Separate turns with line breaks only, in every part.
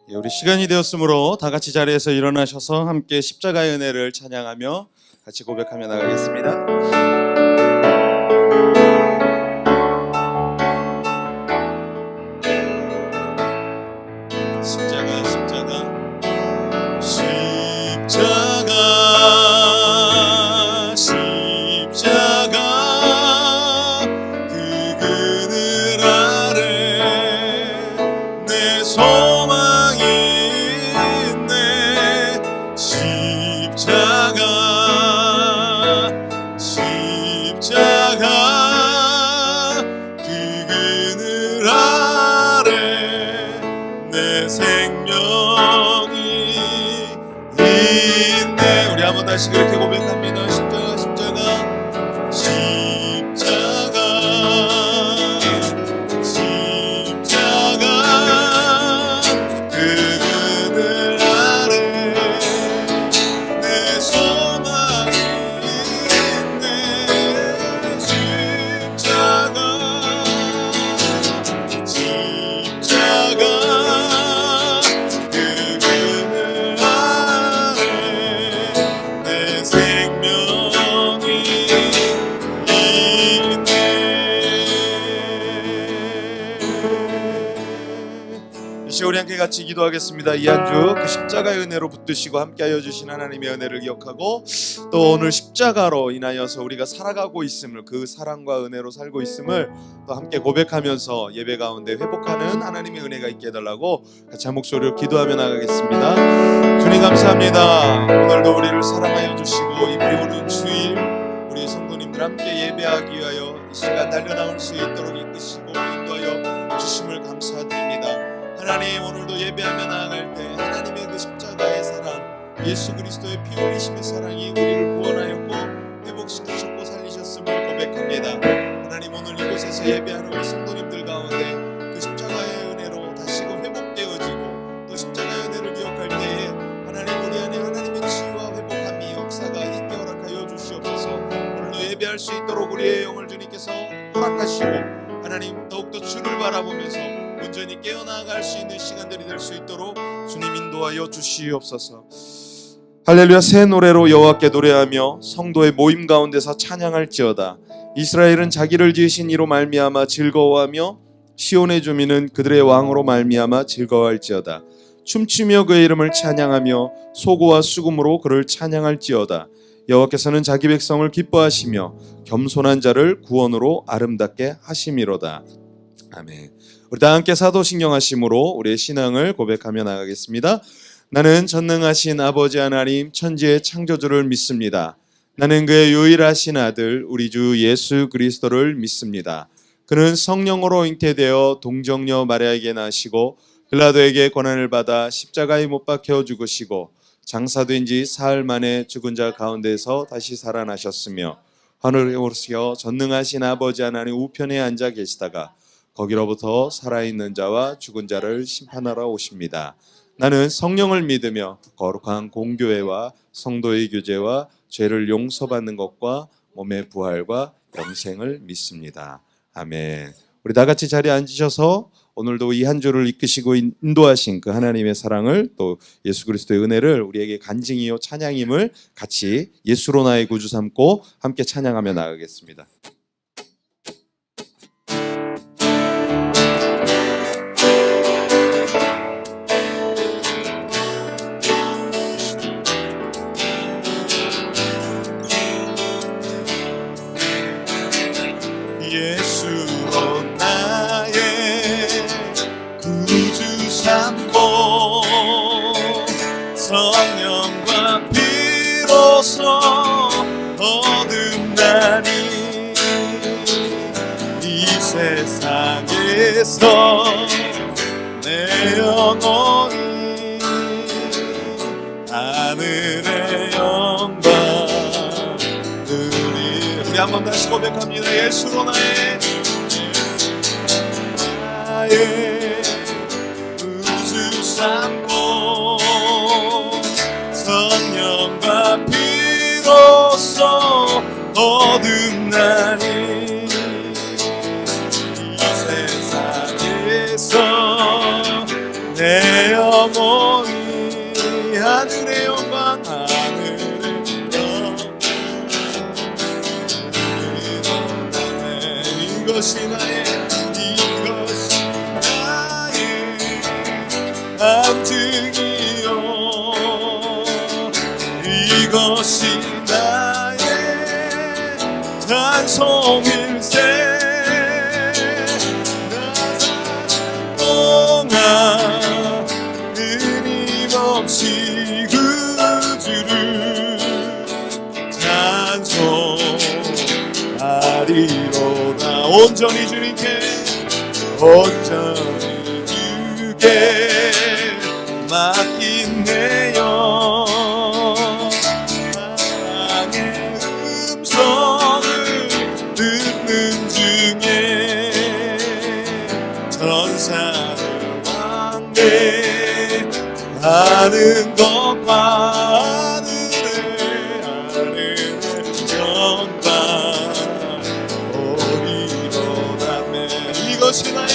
우리 시간이 되었으므로 다 같이 자리에서 일어나셔서 함께 십자가의 은혜를 찬양하며 같이 고백하며 나가겠습니다. 십자가 십자가 십자가 십자가 그 그늘 아래 내 소망이 있네. 십자가 십자가 그 그늘 아래 내 생명이 있네. 우리 한번 다시 그렇게 고백합니다. 십자가 십자가 십자가 십자가 그 그늘 아래 내 소망이 있네. 십자가 십자가 그 그늘 아래 내 생명이 있네. 이 시간 우리 함께 같이 기도하겠습니다. 이 한 주 그 십자가의 은혜로 붙드시고 함께하여 주신 하나님의 은혜를 기억하고 또 오늘 십자가로 인하여서 우리가 살아가고 있음을, 그 사랑과 은혜로 살고 있음을 또 함께 고백하면서 예배 가운데 회복하는 하나님의 은혜가 있게 해달라고 같이 한 목소리로 기도하며 나가겠습니다. 주님 감사합니다. 오늘도 우리를 사랑하여 주시고 이 비오는 주일 우리 성도님들 함께 예배하기 위하여 이 시간 달려나올 수 있도록 이끄시고 인도하여 주심을 감사드립니다. 하나님, 오늘도 예배하며 나아갈 때 하나님의 그 십자가의 사랑, 예수 그리스도의 피 흘리심의 사랑이 우리를 구원하였고 회복시키셨고 살리셨음을 고백합니다. 하나님, 오늘 이곳에서 예배하는 우리 성도님들 가운데 그 십자가의 은혜로 다시금 회복되어지고 또 십자가의 은혜를 기억할 때에 하나님, 우리 안에 하나님의 치유와 회복함이 역사가 있게 허락하여 주시옵소서. 오늘도 예배할 수 있도록 우리의 영을 주님께서 허락하시고 하나님, 더욱더 주를 바라보면서 온전히 깨어나갈 수 있는 시간들이 될 수 있도록 주님 인도하여 주시옵소서. 할렐루야. 새 노래로 여호와께 노래하며 성도의 모임 가운데서 찬양할지어다. 이스라엘은 자기를 지으신 이로 말미암아 즐거워하며 시온의 주민은 그들의 왕으로 말미암아 즐거워할지어다. 춤추며 그의 이름을 찬양하며 소고와 수금으로 그를 찬양할지어다. 여호와께서는 자기 백성을 기뻐하시며 겸손한 자를 구원으로 아름답게 하심이로다. 아멘. 우리 다 함께 사도신경 하심으로 우리의 신앙을 고백하며 나가겠습니다. 나는 전능하신 아버지 하나님 천지의 창조주를 믿습니다. 나는 그의 유일하신 아들 우리 주 예수 그리스도를 믿습니다. 그는 성령으로 잉태되어 동정녀 마리아에게 나시고 빌라도에게 고난을 받아 십자가에 못 박혀 죽으시고 장사된 지 사흘 만에 죽은 자 가운데서 다시 살아나셨으며 하늘에 오르시어 전능하신 아버지 하나님 우편에 앉아 계시다가 거기로부터 살아있는 자와 죽은 자를 심판하러 오십니다. 나는 성령을 믿으며 거룩한 공교회와 성도의 교제와 죄를 용서받는 것과 몸의 부활과 영생을 믿습니다. 아멘. 우리 다 같이 자리에 앉으셔서 오늘도 이 한 주를 이끄시고 인도하신 그 하나님의 사랑을 또 예수 그리스도의 은혜를 우리에게 간증이요 찬양임을 같이 예수로 나의 구주 삼고 함께 찬양하며 나가겠습니다. 예수로 나의 구주 삼고 성령과 피로써 거듭나니 이 세상에서 내 영혼이 하늘의 영광 우리 한번 다시 고백합니다. 예수로 나의 구주 삼고 성령과 피로써 거듭나니 이 세상에서 내 영혼 이것이 나의 간증이요 이것이 나의 찬송일세 나 사는 동안 끊임없이 그 주를 찬송하리로다 온전히 주님께 온전히 주께 맡긴 내요 사랑의 음성을 듣는 중에 천사를 왕래 하는 것과 하늘의 영광 오리로다 이것이 나의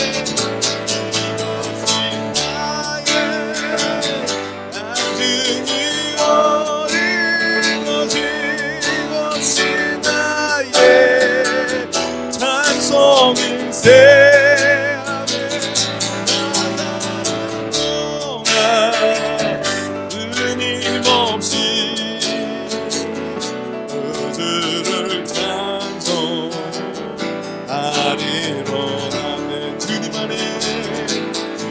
끊임없이 주를 찬송하리로다 주님 안에 주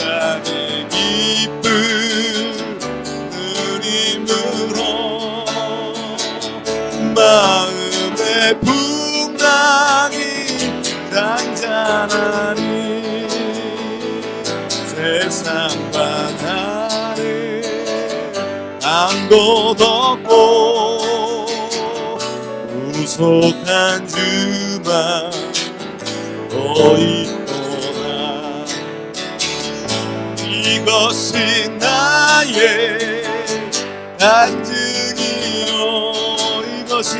안에 기쁨 누림으로 마음의 풍랑이 잔잔하니 세상과 다른 강도 덮고 구속한 주만 더 있도다 이것이 나의 간증이요 이것이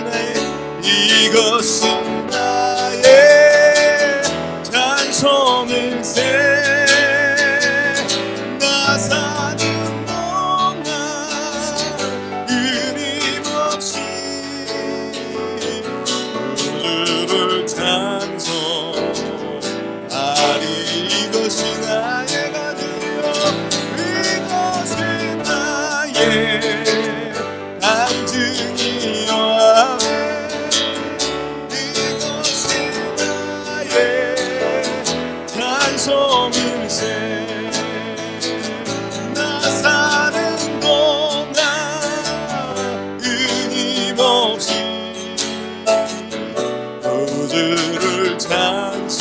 나의 찬송일세 나 사는 동안 끊임없이 주를 찬송하리 이것이 나의 간증이요 이것이 나의 간증이요 찬송일세 나 사는 동안 끊임없이 주를 찬송하리로다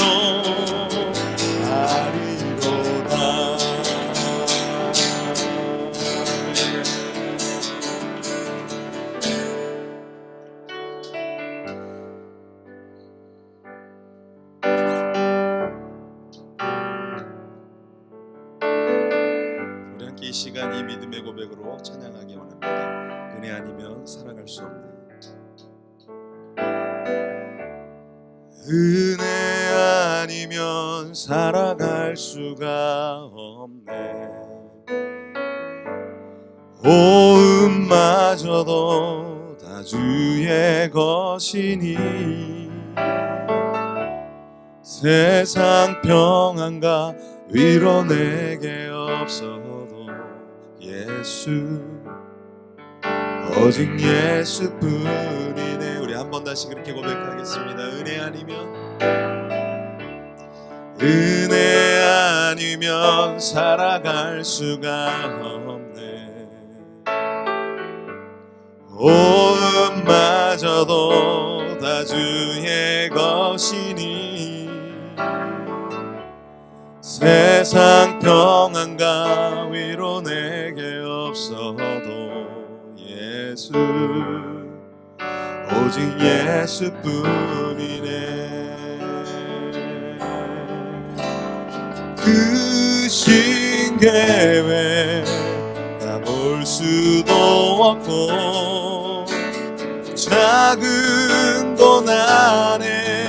이 시간이 믿음의 고백으로 찬양하기 원합니다. 은혜 아니면 살아갈 수 없네. 은혜 아니면 살아갈 수가 없네. 호흡마저도 다 주의 것이니 세상 평안과 위로 내게 없어도 예수 오직 예수뿐이네. 우리 한 번 다시 그렇게 고백하겠습니다. 은혜 아니면 살아갈 수가 없네. 호흡마저도 다 주의 것이니 세상 평안과 위로 내게 없어도 예수 오직 예수뿐이네. 크신 계획 다 볼 수도 없고 작은 고난에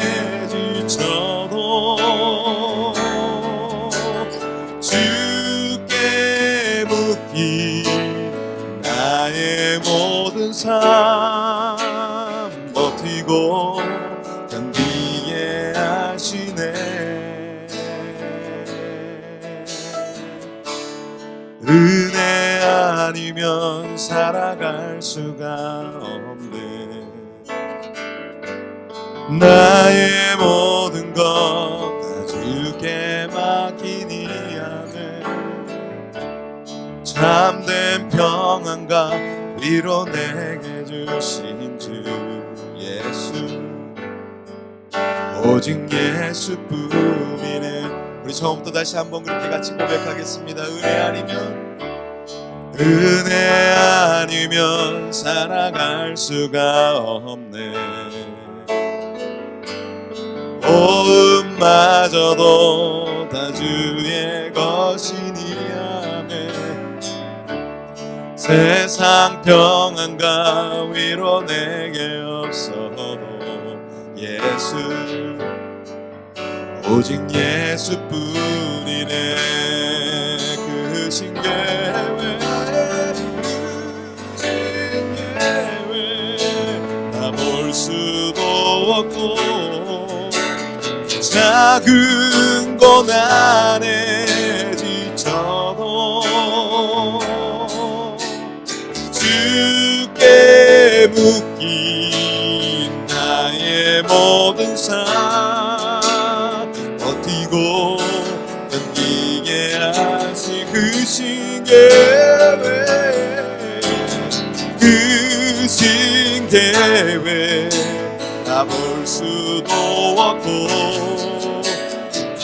지쳐도 주께 묻기 나의 모든 삶 버티고 견디게 하시 살아갈 수가 없네. 나의 모든 것 다 주께 맡기니 아멘. 참된 평안과 위로 내게 주신 주 예수, 오직 예수뿐이네. 우리 처음부터 다시 한번 그렇게 같이 고백하겠습니다. 은혜 아니면 살아갈 수가 없네. 호흡마저도 다 주의 것이니 아멘. 세상 평안과 위로 내게 없어도 예수, 오직 예수뿐이네. 그 신계회 나 볼 수도 없고 작은 고난에 지쳐도 주께 묶인 나의 모든 삶 버티고 견디게 하신 그 신계회, 그 신계회 나 볼 수도 없고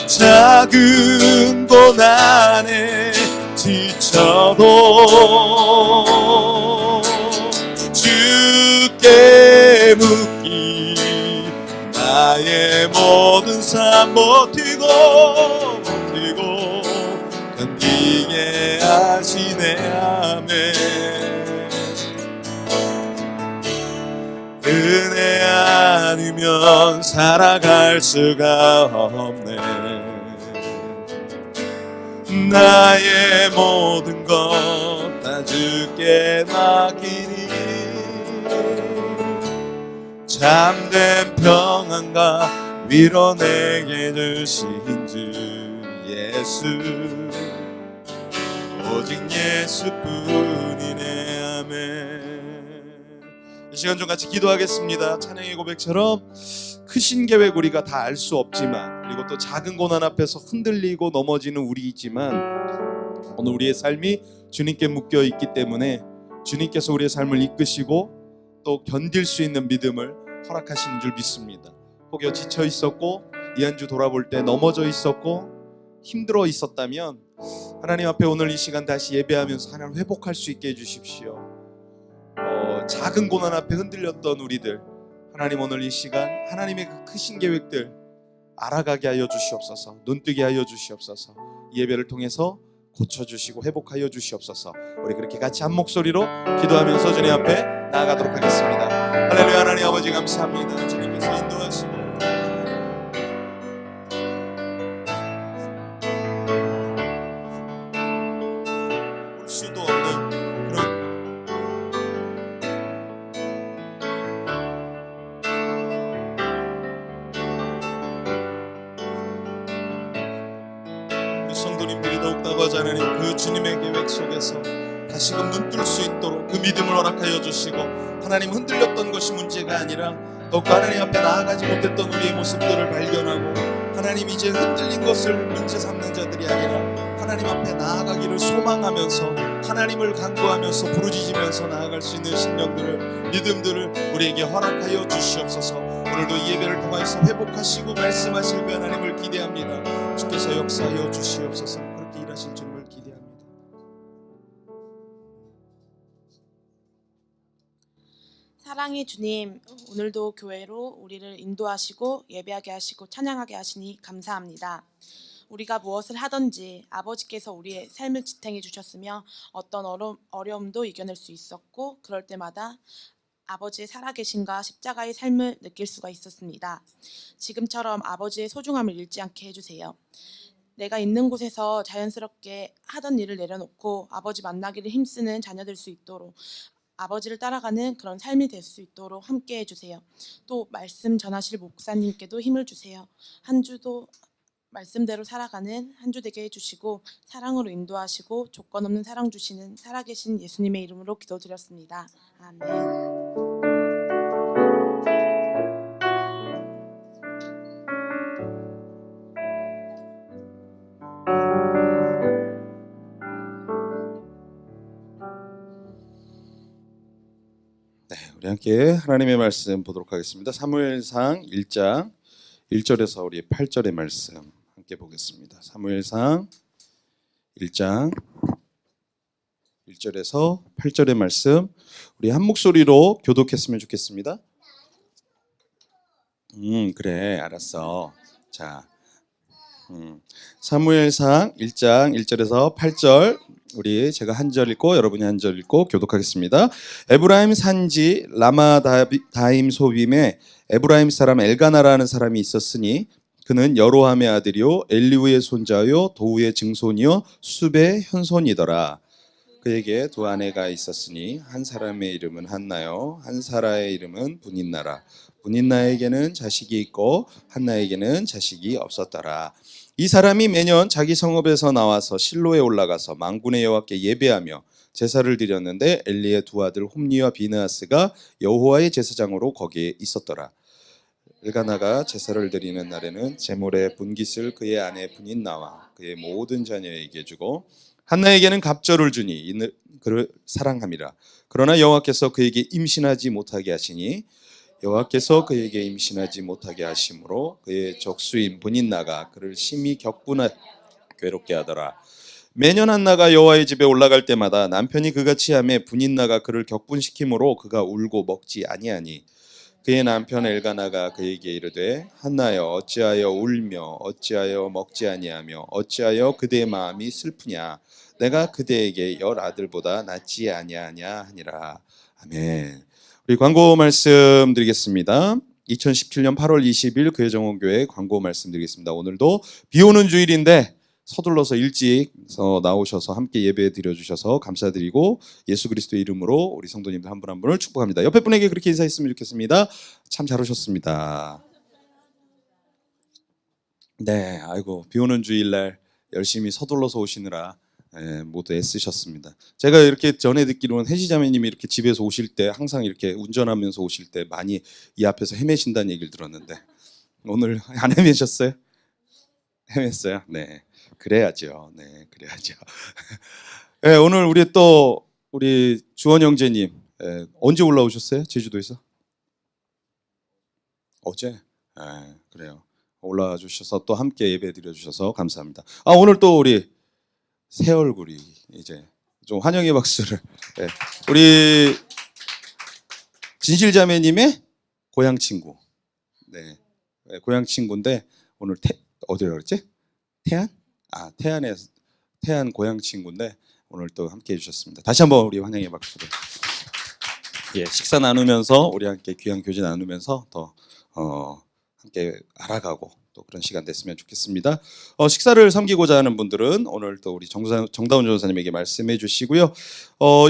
작은 고난에 지쳐도 주께 묶인 나의 모든 삶 버티고 견디게 하시네 아멘. 은혜 아니면 살아갈 수가 없네. 나의 모든 것 다 주께 맡기니 참된 평안과 위로 내게 주신 주 예수, 오직 예수뿐이네 아멘. 이 시간 좀 같이 기도하겠습니다. 찬양의 고백처럼 크신 계획 우리가 다 알 수 없지만, 그리고 또 작은 고난 앞에서 흔들리고 넘어지는 우리이지만, 오늘 우리의 삶이 주님께 묶여 있기 때문에 주님께서 우리의 삶을 이끄시고 또 견딜 수 있는 믿음을 허락하시는 줄 믿습니다. 혹여 지쳐 있었고 이 한 주 돌아볼 때 넘어져 있었고 힘들어 있었다면 하나님 앞에 오늘 이 시간 다시 예배하면서 하나님 회복할 수 있게 해주십시오. 작은 고난 앞에 흔들렸던 우리들, 하나님 오늘 이 시간 하나님의 그 크신 계획들 알아가게 하여 주시옵소서. 눈뜨게 하여 주시옵소서. 이 예배를 통해서 고쳐주시고 회복하여 주시옵소서. 우리 그렇게 같이 한 목소리로 기도하면서 주님 앞에 나아가도록 하겠습니다. 할렐루야. 하나님 아버지 감사합니다. 주님께서 인도하시고 볼 수도 없는 그런 성도님들이 더욱더 아버지 하나님 그 주님의 계획 속에서 다시금 눈뜰 수 있도록 그 믿음을 허락하여 주시고, 하나님 흔들렸던 것이 문제가 아니라 더욱 하나님 앞에 나아가지 못했던 우리의 모습들을 발견하고, 하나님 이제 흔들린 것을 문제 삼는 자들이 아니라 하나님 앞에 나아가기를 소망하면서 하나님을 간구하면서 부르짖으면서 나아갈 수 있는 심령들을, 믿음들을 우리에게 허락하여 주시옵소서. 오늘도 이 예배를 통해서 회복하시고 말씀하실 그 하나님을 기대합니다. 주께서 역사하여 주시옵소서. 그렇게 일하실 주님을 기대합니다.
사랑의 주님, 오늘도 교회로 우리를 인도하시고 예배하게 하시고 찬양하게 하시니 감사합니다. 우리가 무엇을 하든지 아버지께서 우리의 삶을 지탱해 주셨으며 어떤 어려움도 이겨낼 수 있었고, 그럴 때마다 아버지의 살아계심과 십자가의 삶을 느낄 수가 있었습니다. 지금처럼 아버지의 소중함을 잃지 않게 해주세요. 내가 있는 곳에서 자연스럽게 하던 일을 내려놓고 아버지 만나기를 힘쓰는 자녀 될 수 있도록, 아버지를 따라가는 그런 삶이 될 수 있도록 함께 해주세요. 또 말씀 전하실 목사님께도 힘을 주세요. 한 주도 말씀대로 살아가는 한 주 되게 해주시고 사랑으로 인도하시고 조건 없는 사랑 주시는 살아계신 예수님의 이름으로 기도드렸습니다. 아멘.
네, 우리 함께 하나님의 말씀 보도록 하겠습니다. 사무엘상 1장 1절에서 우리 8절의 말씀 함께 보겠습니다. 사무엘상 1장 1절에서 8절의 말씀 우리 한 목소리로 교독했으면 좋겠습니다. 그래, 알았어. 자, 사무엘상 1장 1절에서 8절 우리 제가 한 절 읽고 여러분이 한 절 읽고 교독하겠습니다. 에브라임 산지 라마다임 소빔에 에브라임 사람 엘가나라는 사람이 있었으니 그는 여로함의 아들이요 엘리우의 손자요 도우의 증손이요 숲의 현손이더라. 그에게 두 아내가 있었으니 한 사람의 이름은 한나요 한 사라의 이름은 분인나라. 분인나에게는 자식이 있고 한나에게는 자식이 없었더라. 이 사람이 매년 자기 성읍에서 나와서 실로에 올라가서 만군의 여호와께 예배하며 제사를 드렸는데 엘리의 두 아들 홈니와 비느하스가 여호와의 제사장으로 거기에 있었더라. 엘가나가 제사를 드리는 날에는 제물의 분깃을 그의 아내 분인나와 그의 모든 자녀에게 주고 한나에게는 갑절을 주니 그를 사랑함이라. 그러나 여호와께서 그에게 임신하지 못하게 하시니 여호와께서 그에게 임신하지 못하게 하심으로 그의 적수인 분인나가 그를 심히 격분하 괴롭게 하더라. 매년 한나가 여호와의 집에 올라갈 때마다 남편이 그가 취함에 분인나가 그를 격분시키므로 그가 울고 먹지 아니하니 그의 남편 엘가나가 그에게 이르되 한나여 어찌하여 울며 어찌하여 먹지 아니하며 어찌하여 그대의 마음이 슬프냐 내가 그대에게 열 아들보다 낫지 아니하냐 하니라. 아멘. 우리 광고 말씀드리겠습니다. 2017년 8월 20일 교회정원교회 광고 말씀드리겠습니다. 오늘도 비 오는 주일인데 서둘러서 일찍 나오셔서 함께 예배 드려주셔서 감사드리고 예수 그리스도의 이름으로 우리 성도님들 한 분 한 분을 축복합니다. 옆에 분에게 그렇게 인사했으면 좋겠습니다. 참 잘 오셨습니다. 네, 아이고 비 오는 주일날 열심히 서둘러서 오시느라 모두 애쓰셨습니다. 제가 이렇게 전에 듣기로는 혜지자매님이 이렇게 집에서 오실 때 항상 이렇게 운전하면서 오실 때 많이 이 앞에서 헤매신다는 얘기를 들었는데 오늘 안 헤매셨어요? 헤맸어요? 네, 그래야죠. 네, 그래야죠. 네, 오늘 우리 주원 형제님 언제 올라오셨어요? 제주도에서? 어제? 네, 그래요. 올라와 주셔서 또 함께 예배 드려 주셔서 감사합니다. 오늘 또 우리 새 얼굴이 이제 좀 환영의 박수를. 네. 우리 진실자매님의 고향 친구. 네, 고향 친구인데 오늘 어디라 그랬지? 태안? 태안 고향 친구인데 오늘 또 함께 해주셨습니다. 다시 한번 우리 환영의 박수를. 예, 식사 나누면서 우리 함께 귀한 교제 나누면서 더 함께 알아가고 또 그런 시간 됐으면 좋겠습니다. 식사를 섬기고자 하는 분들은 오늘 또 우리 정다운 전사님에게 말씀해 주시고요.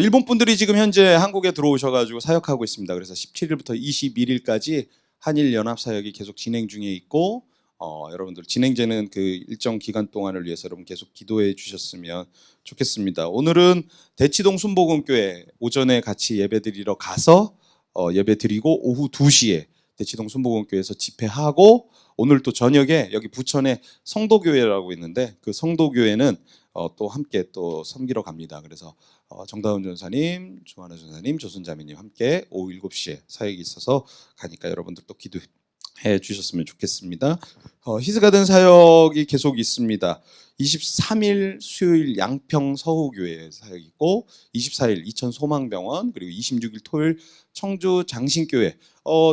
일본 분들이 지금 현재 한국에 들어오셔가지고 사역하고 있습니다. 그래서 17일부터 21일까지 한일 연합 사역이 계속 진행 중에 있고 여러분들 진행되는 그 일정 기간 동안을 위해서 여러분 계속 기도해 주셨으면 좋겠습니다. 오늘은 대치동 순복음교회 오전에 같이 예배드리러 가서 예배드리고 오후 2시에 대치동 순복음교회에서 집회하고 오늘 또 저녁에 여기 부천에 성도교회라고 있는데 그 성도교회는 또 함께 또 섬기러 갑니다. 그래서 정다운 전사님, 조하나 전사님, 조순자매님 함께 오후 7시에 사역이 있어서 가니까 여러분들 또 기도해 주셨으면 좋겠습니다. 히스가든 사역이 계속 있습니다. 23일 수요일 양평 서후교회 사역이 있고 24일 이천 소망병원 그리고 26일 토요일 청주 장신교회.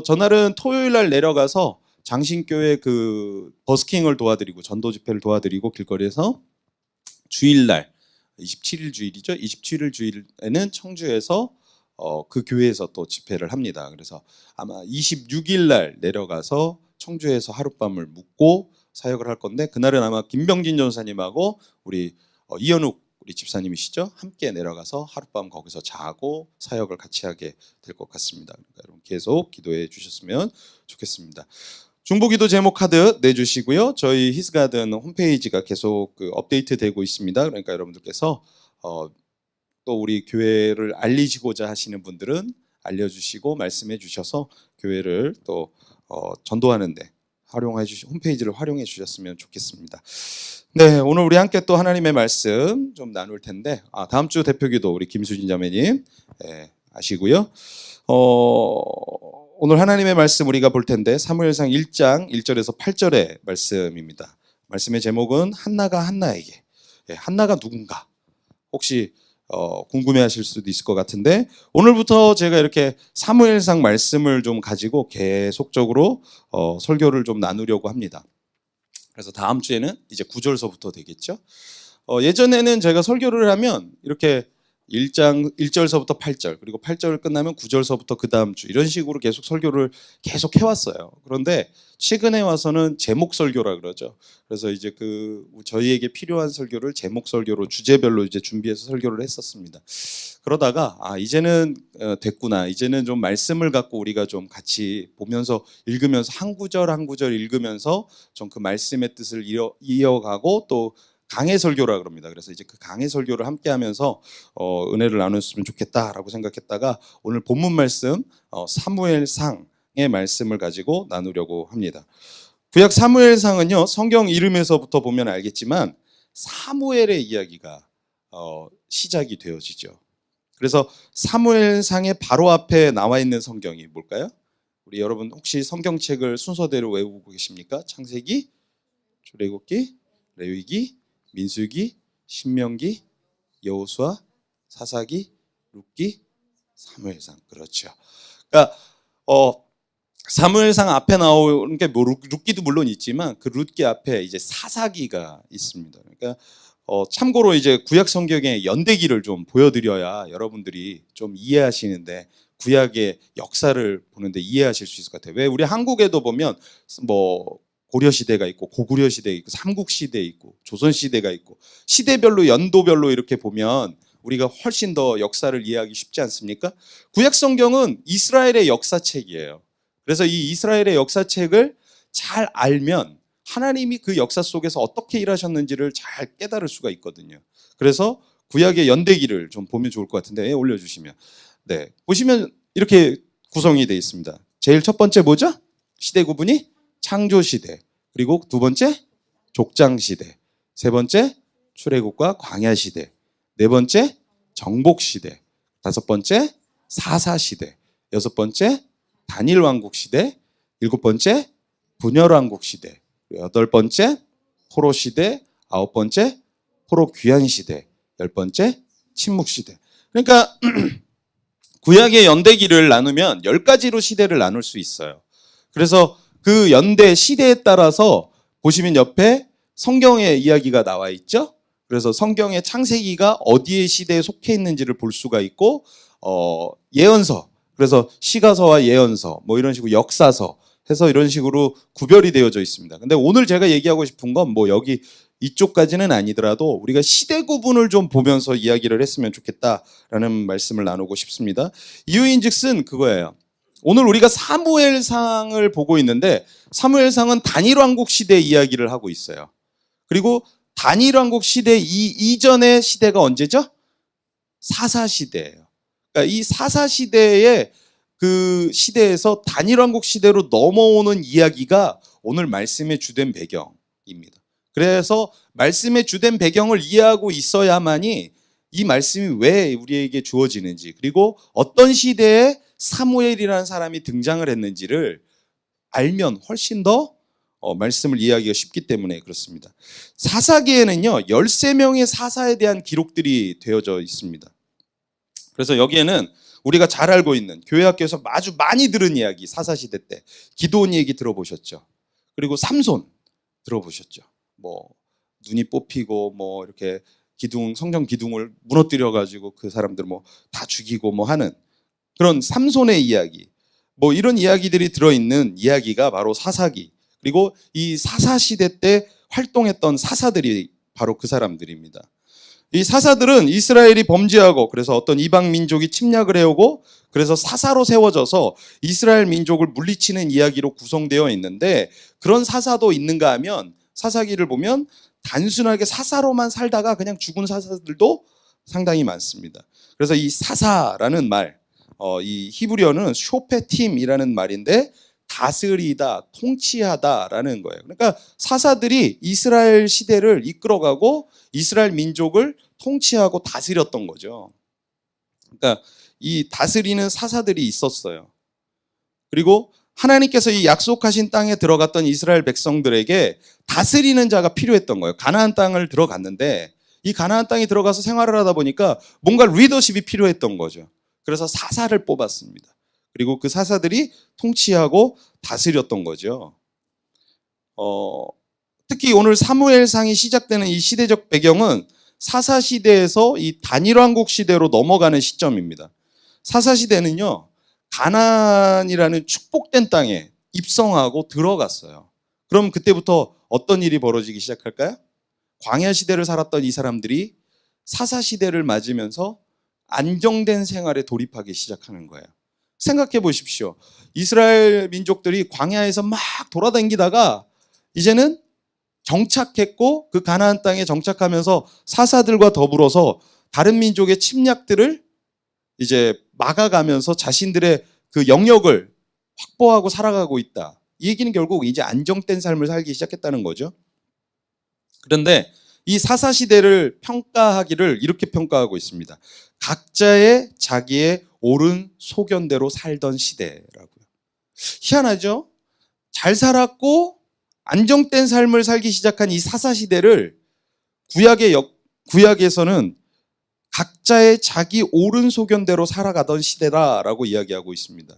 전날은 토요일 날 내려가서 장신교회 그 버스킹을 도와드리고 전도 집회를 도와드리고 길거리에서 주일날 27일 주일이죠. 27일 주일에는 청주에서 그 교회에서 또 집회를 합니다. 그래서 아마 26일 날 내려가서 청주에서 하룻밤을 묵고 사역을 할 건데 그날은 아마 김병진 전사님하고 우리 이현욱 우리 집사님이시죠. 함께 내려가서 하룻밤 거기서 자고 사역을 같이 하게 될 것 같습니다. 그러니까 여러분 계속 기도해 주셨으면 좋겠습니다. 중보기도 제목 카드 내주시고요. 저희 히스가든 홈페이지가 계속 업데이트되고 있습니다. 그러니까 여러분들께서 또 우리 교회를 알리시고자 하시는 분들은 알려주시고 말씀해 주셔서 교회를 또 전도하는데 홈페이지를 활용해 주셨으면 좋겠습니다. 네, 오늘 우리 함께 또 하나님의 말씀 좀 나눌 텐데 다음 주 대표기도 우리 김수진 자매님 아시고요. 오늘 하나님의 말씀 우리가 볼 텐데 사무엘상 1장 1절에서 8절의 말씀입니다. 말씀의 제목은 한나가 한나에게. 한나가 누군가? 혹시 궁금해하실 수도 있을 것 같은데 오늘부터 제가 이렇게 사무엘상 말씀을 좀 가지고 계속적으로 설교를 좀 나누려고 합니다. 그래서 다음 주에는 이제 9절서부터 되겠죠. 예전에는 제가 설교를 하면 이렇게 1장 1절서부터 8절 그리고 8절 끝나면 9절서부터 그 다음 주 이런 식으로 계속 설교를 계속 해왔어요. 그런데 최근에 와서는 제목 설교라 그러죠. 그래서 이제 저희에게 필요한 설교를 제목 설교로 주제별로 이제 준비해서 설교를 했었습니다. 그러다가 이제는 됐구나. 이제는 좀 말씀을 갖고 우리가 좀 같이 보면서 읽으면서 한 구절 한 구절 읽으면서 좀 그 말씀의 뜻을 이어가고 또 강해 설교라 그럽니다. 그래서 이제 그 강해 설교를 함께 하면서 은혜를 나눴으면 좋겠다라고 생각했다가 오늘 본문 말씀 사무엘상의 말씀을 가지고 나누려고 합니다. 구약 사무엘상은요, 성경 이름에서부터 보면 알겠지만 사무엘의 이야기가 시작이 되어지죠. 그래서 사무엘상의 바로 앞에 나와 있는 성경이 뭘까요? 우리 여러분 혹시 성경책을 순서대로 외우고 계십니까? 창세기, 출애굽기, 레위기, 민수기, 신명기, 여호수아, 사사기, 룻기, 사무엘상. 그렇죠. 그러니까 사무엘상 앞에 나오는 게 룻기도 물론 있지만 그 룻기 앞에 이제 사사기가 있습니다. 그러니까 참고로 이제 구약 성경의 연대기를 좀 보여드려야 여러분들이 좀 이해하시는데 구약의 역사를 보는데 이해하실 수 있을 것 같아요. 왜 우리 한국에도 보면 뭐 고려 시대가 있고 고구려 시대가 있고 삼국 시대 있고 조선 시대가 있고 시대별로 연도별로 이렇게 보면 우리가 훨씬 더 역사를 이해하기 쉽지 않습니까? 구약 성경은 이스라엘의 역사책이에요. 그래서 이 이스라엘의 역사책을 잘 알면 하나님이 그 역사 속에서 어떻게 일하셨는지를 잘 깨달을 수가 있거든요. 그래서 구약의 연대기를 좀 보면 좋을 것 같은데 올려주시면 보시면 이렇게 구성이 되어 있습니다. 제일 첫 번째 뭐죠? 시대 구분이 창조시대, 그리고 두 번째 족장시대, 세 번째 출애굽과 광야시대, 네 번째 정복시대, 다섯 번째 사사시대, 여섯 번째 단일왕국시대, 일곱 번째 분열왕국시대, 여덟 번째 포로시대, 아홉 번째 포로귀환시대, 열 번째 침묵시대. 그러니까 구약의 연대기를 나누면 10가지로 시대를 나눌 수 있어요. 그래서 그 연대 시대에 따라서 보시면 옆에 성경의 이야기가 나와 있죠. 그래서 성경의 창세기가 어디의 시대에 속해 있는지를 볼 수가 있고 예언서, 그래서 시가서와 예언서 뭐 이런 식으로 역사서 해서 이런 식으로 구별이 되어져 있습니다. 근데 오늘 제가 얘기하고 싶은 건 뭐 여기 이쪽까지는 아니더라도 우리가 시대 구분을 좀 보면서 이야기를 했으면 좋겠다라는 말씀을 나누고 싶습니다. 이유인즉슨 그거예요. 오늘 우리가 사무엘상을 보고 있는데 사무엘상은 단일왕국 시대 이야기를 하고 있어요. 그리고 단일왕국 시대 이전의 시대가 언제죠? 사사시대예요. 그러니까 이 사사시대의 그 시대에서 단일왕국 시대로 넘어오는 이야기가 오늘 말씀의 주된 배경입니다. 그래서 말씀의 주된 배경을 이해하고 있어야만이 이 말씀이 왜 우리에게 주어지는지 그리고 어떤 시대에 사무엘이라는 사람이 등장을 했는지를 알면 훨씬 더 말씀을 이해하기가 쉽기 때문에 그렇습니다. 사사기에는요 13명의 사사에 대한 기록들이 되어져 있습니다. 그래서 여기에는 우리가 잘 알고 있는 교회 학교에서 아주 많이 들은 이야기, 사사시대 때 기드온 얘기 들어보셨죠? 그리고 삼손 들어보셨죠? 뭐 눈이 뽑히고 뭐 이렇게 성전 기둥을 무너뜨려 가지고 그 사람들 뭐 다 죽이고 뭐 하는 그런 삼손의 이야기, 뭐 이런 이야기들이 들어있는 이야기가 바로 사사기. 그리고 이 사사시대 때 활동했던 사사들이 바로 그 사람들입니다. 이 사사들은 이스라엘이 범죄하고 그래서 어떤 이방 민족이 침략을 해오고 그래서 사사로 세워져서 이스라엘 민족을 물리치는 이야기로 구성되어 있는데, 그런 사사도 있는가 하면 사사기를 보면 단순하게 사사로만 살다가 그냥 죽은 사사들도 상당히 많습니다. 그래서 이 사사라는 말, 이 히브리어는 쇼페팀이라는 말인데 다스리다, 통치하다라는 거예요. 그러니까 사사들이 이스라엘 시대를 이끌어가고 이스라엘 민족을 통치하고 다스렸던 거죠. 그러니까 이 다스리는 사사들이 있었어요. 그리고 하나님께서 이 약속하신 땅에 들어갔던 이스라엘 백성들에게 다스리는 자가 필요했던 거예요. 가나안 땅을 들어갔는데 이 가나안 땅에 들어가서 생활을 하다 보니까 뭔가 리더십이 필요했던 거죠. 그래서 사사를 뽑았습니다. 그리고 그 사사들이 통치하고 다스렸던 거죠. 특히 오늘 사무엘상이 시작되는 이 시대적 배경은 사사시대에서 이 단일왕국 시대로 넘어가는 시점입니다. 사사시대는요, 가나안이라는 축복된 땅에 입성하고 들어갔어요. 그럼 그때부터 어떤 일이 벌어지기 시작할까요? 광야 시대를 살았던 이 사람들이 사사시대를 맞으면서 안정된 생활에 돌입하기 시작하는 거예요. 생각해 보십시오. 이스라엘 민족들이 광야에서 막 돌아다니다가 이제는 정착했고 그 가나안 땅에 정착하면서 사사들과 더불어서 다른 민족의 침략들을 이제 막아가면서 자신들의 그 영역을 확보하고 살아가고 있다. 이 얘기는 결국 이제 안정된 삶을 살기 시작했다는 거죠. 그런데 이 사사시대를 평가하기를 이렇게 평가하고 있습니다. 각자의 자기의 옳은 소견대로 살던 시대라고요. 희한하죠? 잘 살았고 안정된 삶을 살기 시작한 이 사사시대를 구약에서는 각자의 자기 옳은 소견대로 살아가던 시대다라고 이야기하고 있습니다.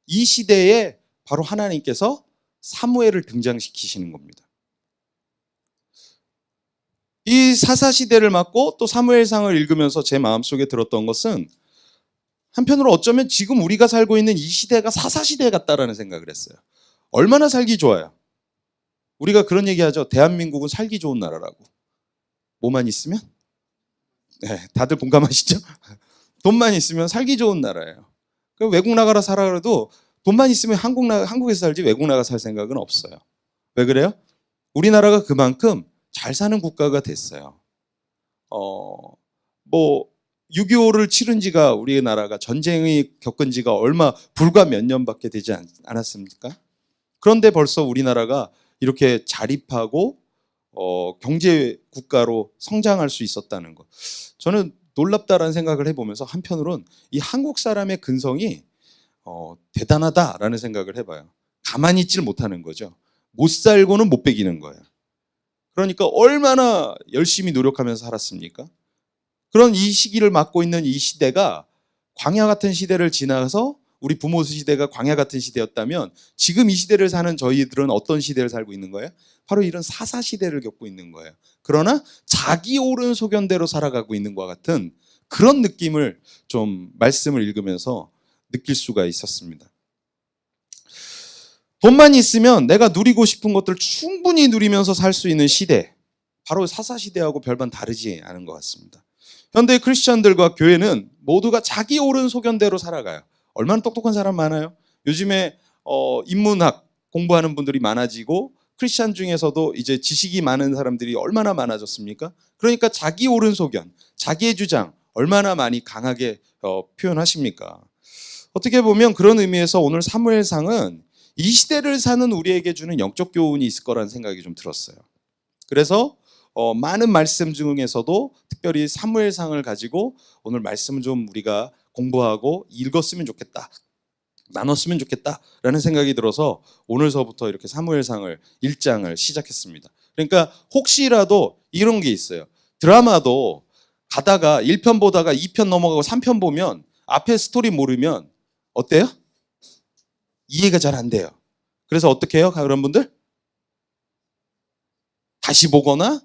이 시대에 바로 하나님께서 사무엘을 등장시키시는 겁니다. 이 사사시대를 맞고 또 사무엘상을 읽으면서 제 마음속에 들었던 것은 한편으로 어쩌면 지금 우리가 살고 있는 이 시대가 사사시대 같다라는 생각을 했어요. 얼마나 살기 좋아요. 우리가 그런 얘기하죠. 대한민국은 살기 좋은 나라라고. 뭐만 있으면? 네, 다들 공감하시죠? 돈만 있으면 살기 좋은 나라예요. 외국 나가라 살아 그래도 돈만 있으면 한국에서 살지 외국 나가 살 생각은 없어요. 왜 그래요? 우리나라가 그만큼 잘 사는 국가가 됐어요. 6.25를 치른 지가 우리나라가 전쟁이 겪은 지가 불과 몇 년밖에 되지 않았습니까? 그런데 벌써 우리나라가 이렇게 자립하고 경제 국가로 성장할 수 있었다는 것. 저는 놀랍다라는 생각을 해보면서 한편으로는 이 한국 사람의 근성이 대단하다라는 생각을 해봐요. 가만히 있질 못하는 거죠. 못 살고는 못 배기는 거예요. 그러니까 얼마나 열심히 노력하면서 살았습니까? 그런 이 시기를 맞고 있는 이 시대가 광야 같은 시대를 지나서 우리 부모 시대가 광야 같은 시대였다면 지금 이 시대를 사는 저희들은 어떤 시대를 살고 있는 거예요? 바로 이런 사사 시대를 겪고 있는 거예요. 그러나 자기 옳은 소견대로 살아가고 있는 것 같은 그런 느낌을 좀 말씀을 읽으면서 느낄 수가 있었습니다. 돈만 있으면 내가 누리고 싶은 것들 충분히 누리면서 살 수 있는 시대, 바로 사사 시대하고 별반 다르지 않은 것 같습니다. 현대 크리스천들과 교회는 모두가 자기 옳은 소견대로 살아가요. 얼마나 똑똑한 사람 많아요? 요즘에 인문학 공부하는 분들이 많아지고 크리스천 중에서도 이제 지식이 많은 사람들이 얼마나 많아졌습니까? 그러니까 자기 옳은 소견, 자기의 주장 얼마나 많이 강하게 표현하십니까? 어떻게 보면 그런 의미에서 오늘 사무엘상은 이 시대를 사는 우리에게 주는 영적 교훈이 있을 거라는 생각이 좀 들었어요. 그래서 많은 말씀 중에서도 특별히 사무엘상을 가지고 오늘 말씀을 좀 우리가 공부하고 읽었으면 좋겠다, 나눴으면 좋겠다라는 생각이 들어서 오늘서부터 이렇게 사무엘상을 1장을 시작했습니다. 그러니까 혹시라도 이런 게 있어요. 드라마도 가다가 1편 보다가 2편 넘어가고 3편 보면 앞에 스토리 모르면 어때요? 이해가 잘 안 돼요. 그래서 어떻게 해요? 그런 분들? 다시 보거나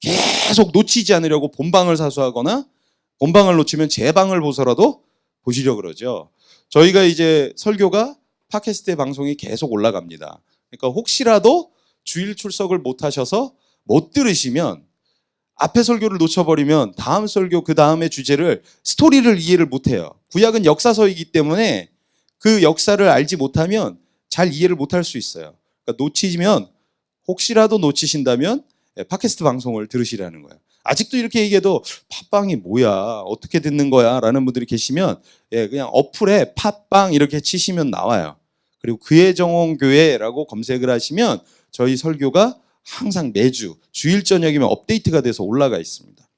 계속 놓치지 않으려고 본방을 사수하거나 본방을 놓치면 재방을 보서라도 보시려고 그러죠. 저희가 이제 설교가 팟캐스트 방송이 계속 올라갑니다. 그러니까 혹시라도 주일 출석을 못 하셔서 못 들으시면
앞에 설교를 놓쳐버리면 다음 설교 그 다음의 주제를 스토리를 이해를 못해요. 구약은 역사서이기 때문에 그 역사를 알지 못하면 잘 이해를 못할 수 있어요. 그러니까 놓치면 혹시라도 놓치신다면 팟캐스트 방송을 들으시라는 거예요. 아직도 이렇게 얘기해도 팟빵이 뭐야 어떻게 듣는 거야 라는 분들이 계시면 그냥 어플에 팟빵 이렇게 치시면 나와요. 그리고 그의 정원교회라고 검색을 하시면 저희 설교가 항상 매주 주일 저녁이면 업데이트가 돼서 올라가 있습니다.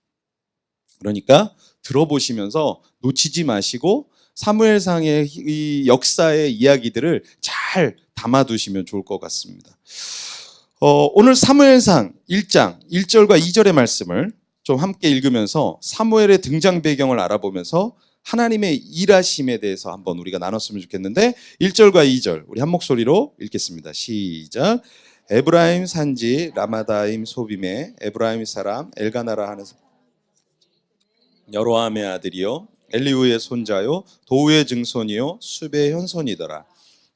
그러니까 들어보시면서 놓치지 마시고 사무엘상의 이 역사의 이야기들을 잘 담아두시면 좋을 것 같습니다. 오늘 사무엘상 1장 1절과 2절의 말씀을 좀 함께 읽으면서 사무엘의 등장 배경을 알아보면서 하나님의 일하심에 대해서 한번 우리가 나눴으면 좋겠는데 1절과 2절 우리 한 목소리로 읽겠습니다. 시작. 에브라임 산지 라마다임 소빔에 에브라임 사람 엘가나라 하는 여로함의 아들이요 엘리후의 손자요 도우의 증손이요 숲의 현손이더라.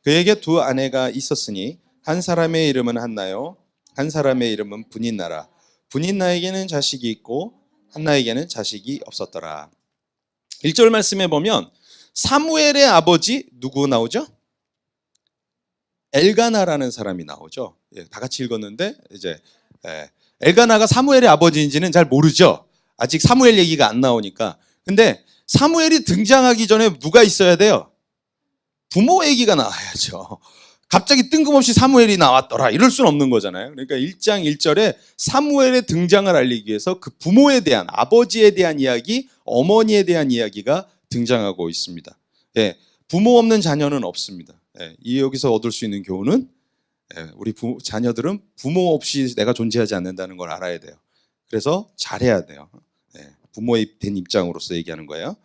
그에게 두 아내가 있었으니 한 사람의 이름은 한나요 한 사람의 이름은 분인나라. 분인나에게는 자식이 있고 한나에게는 자식이 없었더라. 1절 말씀에 보면 사무엘의 아버지 누구 나오죠? 엘가나라는 사람이 나오죠. 다 같이 읽었는데 이제 엘가나가 사무엘의 아버지인지는 잘 모르죠. 아직 사무엘 얘기가 안 나오니까. 근데 사무엘이 등장하기 전에 누가 있어야 돼요? 부모 얘기가 나와야죠. 갑자기 뜬금없이 사무엘이 나왔더라 이럴 수는 없는 거잖아요. 그러니까 1장 1절에 사무엘의 등장을 알리기 위해서 그 부모에 대한 아버지에 대한 이야기, 어머니에 대한 이야기가 등장하고 있습니다. 부모 없는 자녀는 없습니다. 여기서 얻을 수 있는 교훈은 우리 자녀들은 부모 없이 내가 존재하지 않는다는 걸 알아야 돼요. 그래서 잘해야 돼요. 부모의 된 입장으로서 얘기하는 거예요.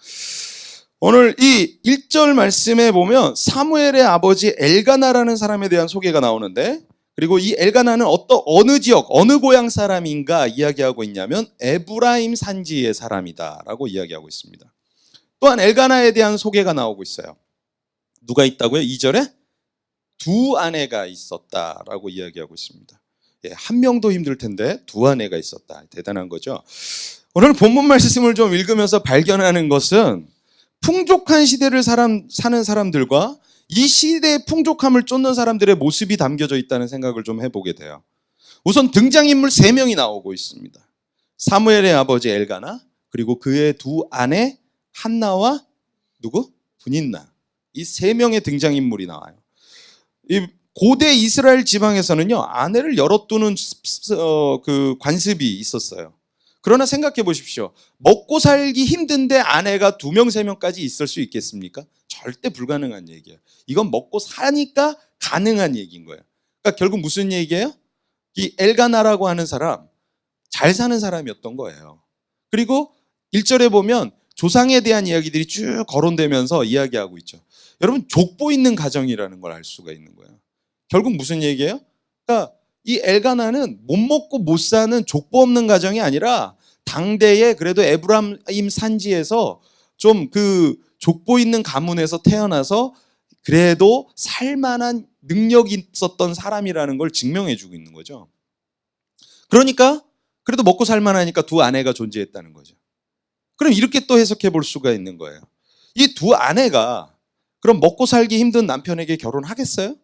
오늘 이 1절 말씀에 보면 사무엘의 아버지 엘가나라는 사람에 대한 소개가 나오는데 그리고 이 엘가나는 어느 지역, 어느 고향 사람인가 이야기하고 있냐면 에브라임 산지의 사람이다라고 이야기하고 있습니다. 또한 엘가나에 대한 소개가 나오고 있어요. 누가 있다고요? 2절에 두 아내가 있었다라고 이야기하고 있습니다. 한 명도 힘들 텐데 두 아내가 있었다. 대단한 거죠. 오늘 본문 말씀을 좀 읽으면서 발견하는 것은 풍족한 시대를 사는 사람들과 이 시대의 풍족함을 쫓는 사람들의 모습이 담겨져 있다는 생각을 좀 해보게 돼요. 우선 등장인물 3명이 나오고 있습니다. 사무엘의 아버지 엘가나, 그리고 그의 두 아내 한나와 누구? 분인나. 이 3명의 등장인물이 나와요. 이 고대 이스라엘 지방에서는요, 아내를 여럿 두는 그 관습이 있었어요. 그러나 생각해 보십시오. 먹고 살기 힘든데 아내가 2명, 3명까지 있을 수 있겠습니까? 절대 불가능한 얘기예요. 이건 먹고 사니까 가능한 얘기인 거예요. 그러니까 결국 무슨 얘기예요? 이 엘가나라고 하는 사람, 잘 사는 사람이었던 거예요. 그리고 1절에 보면 조상에 대한 이야기들이 쭉 거론되면서 이야기하고 있죠. 여러분, 족보 있는 가정이라는 걸 알 수가 있는 거예요. 결국 무슨 얘기예요? 그러니까 이 엘가나는 못 먹고 못 사는 족보 없는 가정이 아니라 당대에 그래도 에브라임 산지에서 좀 그 족보 있는 가문에서 태어나서 그래도 살만한 능력이 있었던 사람이라는 걸 증명해주고 있는 거죠. 그러니까 그래도 먹고 살만하니까 두 아내가 존재했다는 거죠. 그럼 이렇게 또 해석해 볼 수가 있는 거예요. 이 두 아내가 그럼 먹고 살기 힘든 남편에게 결혼하겠어요?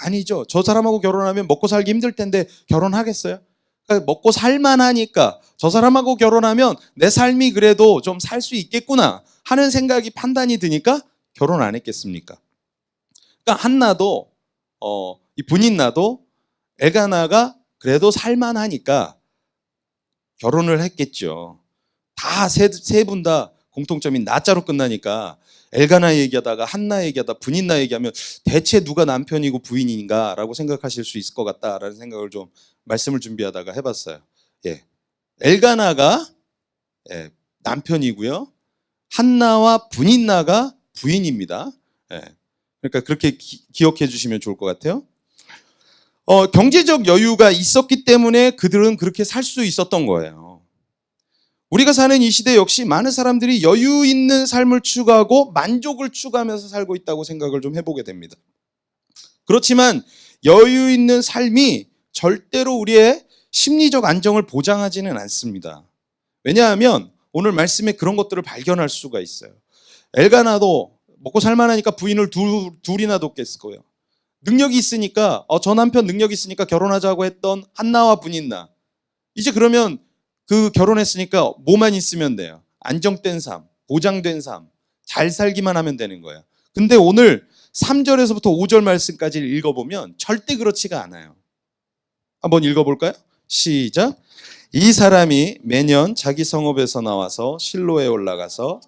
아니죠. 저 사람하고 결혼하면 먹고 살기 힘들 텐데 결혼하겠어요? 그러니까 먹고 살만하니까 저 사람하고 결혼하면 내 삶이 그래도 좀 살 수 있겠구나 하는 생각이 판단이 드니까 결혼 안 했겠습니까? 그러니까 한나도 이 분인나도 엘가나가 그래도 살만하니까 결혼을 했겠죠. 다 세 분 다 공통점이 나자로 끝나니까 엘가나 얘기하다가 한나 얘기하다 분인나 얘기하면 대체 누가 남편이고 부인인가라고 생각하실 수 있을 것 같다라는 생각을 좀 말씀을 준비하다가 해봤어요. 엘가나가 남편이고요. 한나와 분인나가 부인입니다. 그러니까 그렇게 기억해 주시면 좋을 것 같아요. 경제적 여유가 있었기 때문에 그들은 그렇게 살 수 있었던 거예요. 우리가 사는 이 시대 역시 많은 사람들이 여유 있는 삶을 추구하고 만족을 추구하면서 살고 있다고 생각을 좀 해보게 됩니다. 그렇지만 여유 있는 삶이 절대로 우리의 심리적 안정을 보장하지는 않습니다. 왜냐하면 오늘 말씀에 그런 것들을 발견할 수가 있어요. 엘가나도 먹고 살만하니까 부인을 둘이나 돕겠을 거예요. 능력이 있으니까 저 남편 능력이 있으니까 결혼하자고 했던 한나와 분인나, 이제 그러면 그 결혼했으니까 뭐만 있으면 돼요? 안정된 삶, 보장된 삶, 잘 살기만 하면 되는 거예요. 근데 오늘 3절에서부터 5절 말씀까지 읽어보면 절대 그렇지가 않아요. 한번 읽어볼까요? 시작. 이 사람이 매년 자기 성읍에서 나와서 실로에 올라가서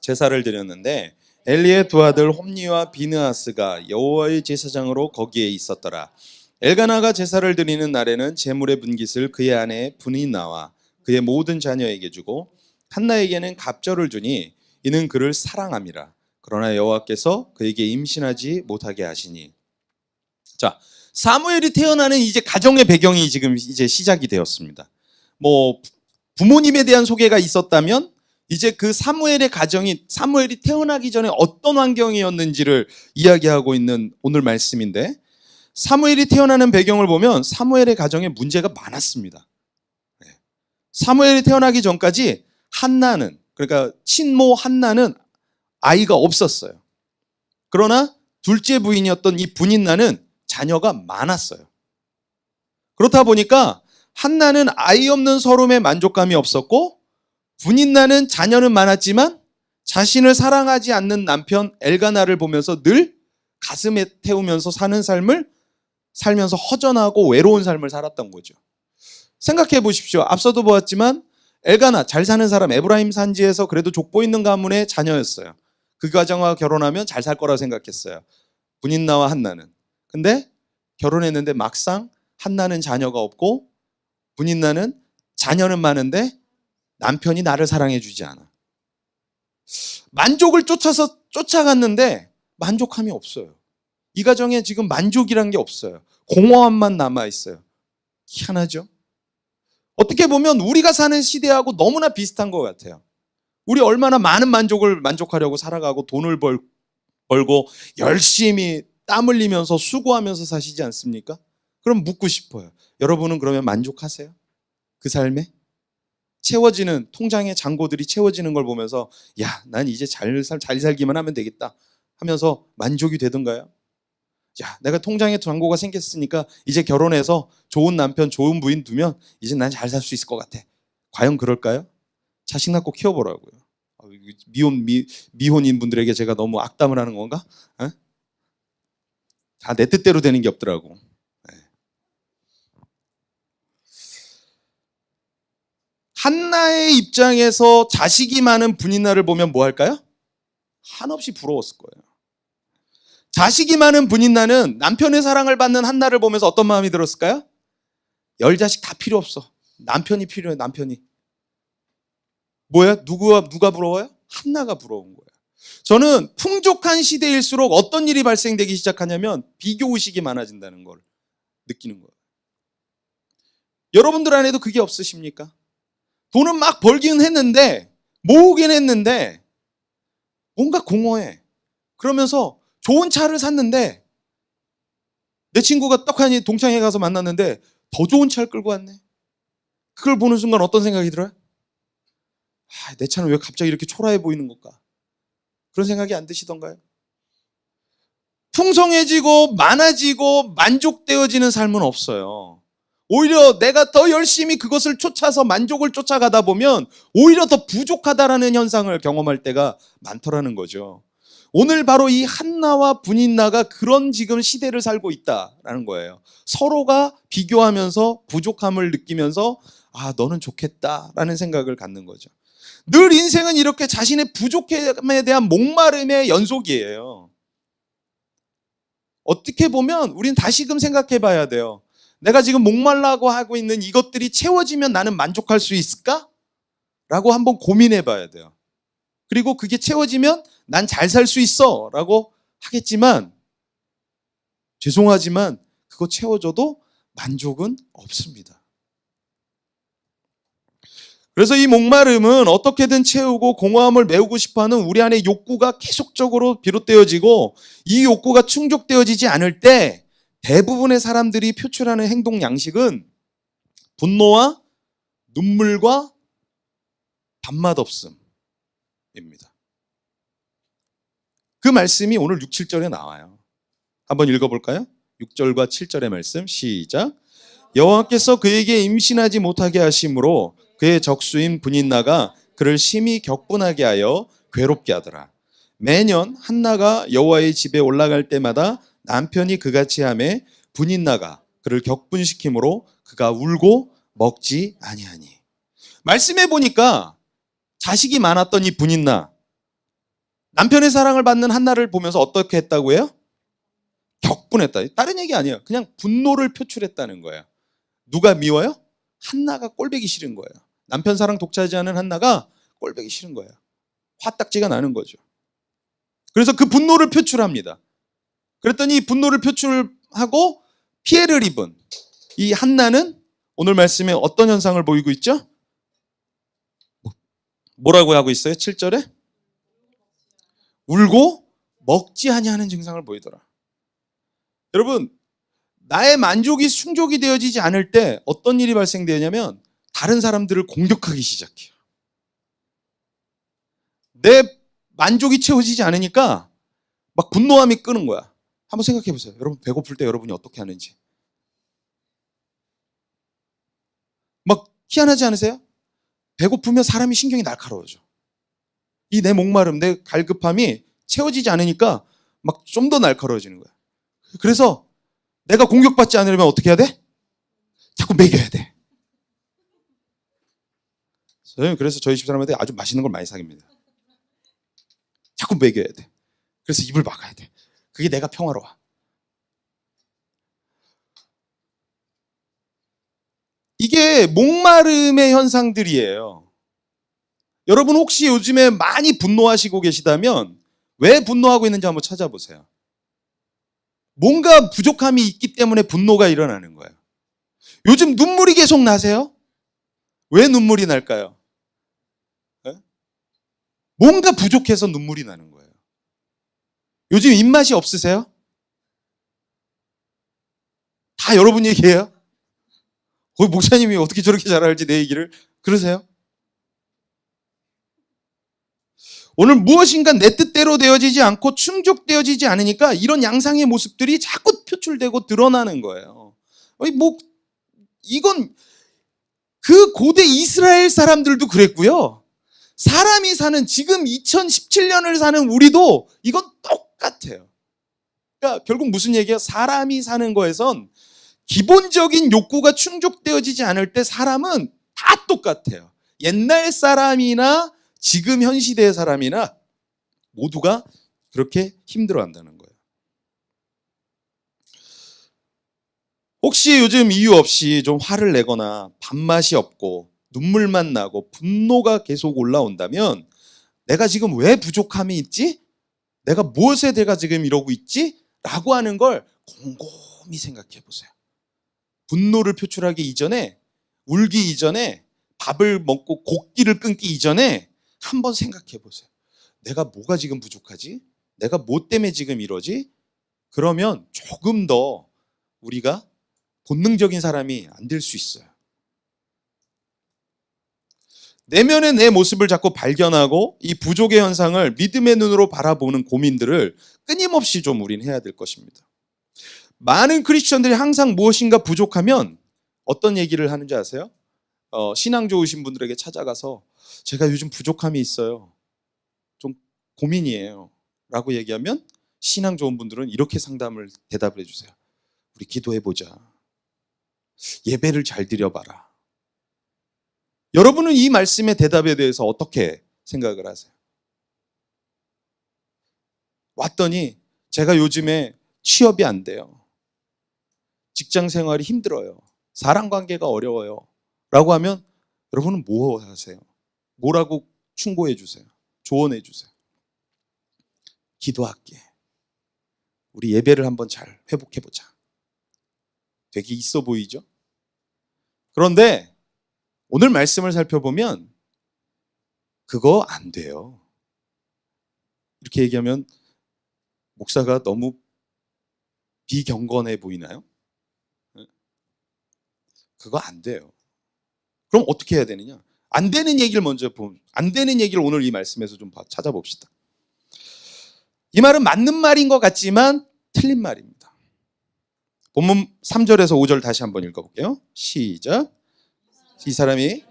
제사를 드렸는데 엘리의 두 아들 홈니와 비느하스가 여호와의 제사장으로 거기에 있었더라. 엘가나가 제사를 드리는 날에는 제물의 분깃을 그의 아내 분이나와 그의 모든 자녀에게 주고 한나에게는 갑절을 주니 이는 그를 사랑함이라. 그러나 여호와께서 그에게 임신하지 못하게 하시니. 자, 사무엘이 태어나는 이제 가정의 배경이 지금 이제 시작이 되었습니다. 뭐 부모님에 대한 소개가 있었다면 이제 그 사무엘의 가정이 사무엘이 태어나기 전에 어떤 환경이었는지를 이야기하고 있는 오늘 말씀인데, 사무엘이 태어나는 배경을 보면 사무엘의 가정에 문제가 많았습니다. 사무엘이 태어나기 전까지 한나는, 그러니까 친모 한나는 아이가 없었어요. 그러나 둘째 부인이었던 이 분인나는 자녀가 많았어요. 그렇다 보니까 한나는 아이 없는 서름에 만족감이 없었고, 분인나는 자녀는 많았지만 자신을 사랑하지 않는 남편 엘가나를 보면서 늘 가슴에 태우면서 사는 삶을 살면서 허전하고 외로운 삶을 살았던 거죠. 생각해 보십시오. 앞서도 보았지만 엘가나, 잘 사는 사람, 에브라임 산지에서 그래도 족보 있는 가문의 자녀였어요. 그 가정과 결혼하면 잘 살 거라고 생각했어요. 분인나와 한나는. 근데 결혼했는데 막상 한나는 자녀가 없고 분인나는 자녀는 많은데 남편이 나를 사랑해 주지 않아. 만족을 쫓아갔는데 만족함이 없어요. 이 가정에 지금 만족이란 게 없어요. 공허함만 남아있어요. 희한하죠? 어떻게 보면 우리가 사는 시대하고 너무나 비슷한 것 같아요. 우리 얼마나 많은 만족을 만족하려고 살아가고 돈을 벌고 열심히 땀 흘리면서 수고하면서 사시지 않습니까? 그럼 묻고 싶어요. 여러분은 그러면 만족하세요? 그 삶에? 채워지는 통장의 잔고들이 채워지는 걸 보면서 야, 난 이제 잘 살기만 하면 되겠다 하면서 만족이 되던가요? 야, 내가 통장에 잔고가 생겼으니까 이제 결혼해서 좋은 남편, 좋은 부인 두면 이제 난 잘 살 수 있을 것 같아. 과연 그럴까요? 자식 낳고 키워보라고요. 미혼인 분들에게 제가 너무 악담을 하는 건가? 다 내 뜻대로 되는 게 없더라고. 한나의 입장에서 자식이 많은 분인나를 보면 뭐 할까요? 한없이 부러웠을 거예요. 자식이 많은 분인나는 남편의 사랑을 받는 한나를 보면서 어떤 마음이 들었을까요? 10자식 다 필요 없어. 남편이 필요해, 남편이. 뭐야? 누가 부러워요? 한나가 부러운 거예요. 저는 풍족한 시대일수록 어떤 일이 발생되기 시작하냐면 비교의식이 많아진다는 걸 느끼는 거예요. 여러분들 안에도 그게 없으십니까? 돈은 막 벌기는 했는데, 모으긴 했는데 뭔가 공허해. 그러면서 좋은 차를 샀는데 내 친구가 떡하니 동창회 가서 만났는데 더 좋은 차를 끌고 왔네. 그걸 보는 순간 어떤 생각이 들어요? 내 차는 왜 갑자기 이렇게 초라해 보이는 걸까? 그런 생각이 안 드시던가요? 풍성해지고 많아지고 만족되어지는 삶은 없어요. 오히려 내가 더 열심히 그것을 쫓아서 만족을 쫓아가다 보면 오히려 더 부족하다라는 현상을 경험할 때가 많더라는 거죠. 오늘 바로 이 한나와 분인나가 그런 지금 시대를 살고 있다라는 거예요. 서로가 비교하면서 부족함을 느끼면서 너는 좋겠다라는 생각을 갖는 거죠. 늘 인생은 이렇게 자신의 부족함에 대한 목마름의 연속이에요. 어떻게 보면 우리는 다시금 생각해 봐야 돼요. 내가 지금 목말라고 하고 있는 이것들이 채워지면 나는 만족할 수 있을까? 라고 한번 고민해 봐야 돼요. 그리고 그게 채워지면 난 잘 살 수 있어 라고 하겠지만 죄송하지만 그거 채워져도 만족은 없습니다. 그래서 이 목마름은 어떻게든 채우고 공허함을 메우고 싶어하는 우리 안의 욕구가 계속적으로 비롯되어지고 이 욕구가 충족되어지지 않을 때 대부분의 사람들이 표출하는 행동 양식은 분노와 눈물과 밥맛 없음입니다. 그 말씀이 오늘 6, 7절에 나와요. 한번 읽어볼까요? 6절과 7절의 말씀 시작. 여호와께서 그에게 임신하지 못하게 하심으로 그의 적수인 분인나가 그를 심히 격분하게 하여 괴롭게 하더라. 매년 한나가 여호와의 집에 올라갈 때마다 남편이 그같이 하매 분인나가 그를 격분시키므로 그가 울고 먹지 아니하니. 말씀해 보니까 자식이 많았던 이 분인나, 남편의 사랑을 받는 한나를 보면서 어떻게 했다고 해요? 격분했다. 다른 얘기 아니에요. 그냥 분노를 표출했다는 거예요. 누가 미워요? 한나가 꼴보기 싫은 거예요. 남편 사랑 독차지하는 한나가 꼴보기 싫은 거예요. 화딱지가 나는 거죠. 그래서 그 분노를 표출합니다. 그랬더니 이 분노를 표출하고 피해를 입은 이 한나는 오늘 말씀에 어떤 현상을 보이고 있죠? 뭐라고 하고 있어요? 7절에? 울고 먹지 아니하는 증상을 보이더라. 여러분, 나의 만족이 충족이 되어지지 않을 때 어떤 일이 발생되냐면 다른 사람들을 공격하기 시작해요. 내 만족이 채워지지 않으니까 막 분노함이 끄는 거야. 한번 생각해 보세요. 여러분, 배고플 때 여러분이 어떻게 하는지. 막 희한하지 않으세요? 배고프면 사람이 신경이 날카로워져. 이 내 목마름, 내 갈급함이 채워지지 않으니까 막 좀 더 날카로워지는 거야. 그래서 내가 공격받지 않으려면 어떻게 해야 돼? 자꾸 먹여야 돼. 그래서 저희 집사람한테 아주 맛있는 걸 많이 사깁니다. 자꾸 먹여야 돼. 그래서 입을 막아야 돼. 그게 내가 평화로워. 이게 목마름의 현상들이에요. 여러분 혹시 요즘에 많이 분노하시고 계시다면 왜 분노하고 있는지 한번 찾아보세요. 뭔가 부족함이 있기 때문에 분노가 일어나는 거예요. 요즘 눈물이 계속 나세요? 왜 눈물이 날까요? 네? 뭔가 부족해서 눈물이 나는 거예요. 요즘 입맛이 없으세요? 다 여러분 얘기예요? 목사님이 어떻게 저렇게 잘 알지 내 얘기를? 그러세요? 오늘 무엇인가 내 뜻대로 되어지지 않고 충족되어지지 않으니까 이런 양상의 모습들이 자꾸 표출되고 드러나는 거예요. 이건 그 고대 이스라엘 사람들도 그랬고요. 사람이 사는 지금 2017년을 사는 우리도 이건 똑같아요. 그러니까 결국 무슨 얘기예요? 사람이 사는 거에선 기본적인 욕구가 충족되어지지 않을 때 사람은 다 똑같아요. 옛날 사람이나 지금 현 시대의 사람이나 모두가 그렇게 힘들어한다는 거예요. 혹시 요즘 이유 없이 좀 화를 내거나 밥맛이 없고 눈물만 나고 분노가 계속 올라온다면 내가 지금 왜 부족함이 있지? 내가 무엇에 내가 지금 이러고 있지? 라고 하는 걸 곰곰이 생각해 보세요. 분노를 표출하기 이전에, 울기 이전에, 밥을 먹고 곡기를 끊기 이전에 한번 생각해 보세요. 내가 뭐가 지금 부족하지? 내가 뭐 때문에 지금 이러지? 그러면 조금 더 우리가 본능적인 사람이 안 될 수 있어요. 내면의 내 모습을 자꾸 발견하고 이 부족의 현상을 믿음의 눈으로 바라보는 고민들을 끊임없이 좀 우린 해야 될 것입니다. 많은 크리스천들이 항상 무엇인가 부족하면 어떤 얘기를 하는지 아세요? 신앙 좋으신 분들에게 찾아가서 제가 요즘 부족함이 있어요. 좀 고민이에요. 라고 얘기하면 신앙 좋은 분들은 이렇게 대답을 해주세요. 우리 기도해보자. 예배를 잘 드려봐라. 여러분은 이 말씀의 대답에 대해서 어떻게 생각을 하세요? 왔더니 제가 요즘에 취업이 안 돼요. 직장 생활이 힘들어요. 사람 관계가 어려워요. 라고 하면 여러분은 뭐 하세요? 뭐라고 충고해 주세요? 조언해 주세요? 기도할게. 우리 예배를 한번 잘 회복해 보자. 되게 있어 보이죠? 그런데 오늘 말씀을 살펴보면 그거 안 돼요. 이렇게 얘기하면 목사가 너무 비경건해 보이나요? 그거 안 돼요. 그럼 어떻게 해야 되느냐? 안 되는 얘기를 먼저 안 되는 얘기를 오늘 이 말씀에서 좀 찾아봅시다. 이 말은 맞는 말인 것 같지만 틀린 말입니다. 본문 3절에서 5절 다시 한번 읽어볼게요. 시작. 이 사람이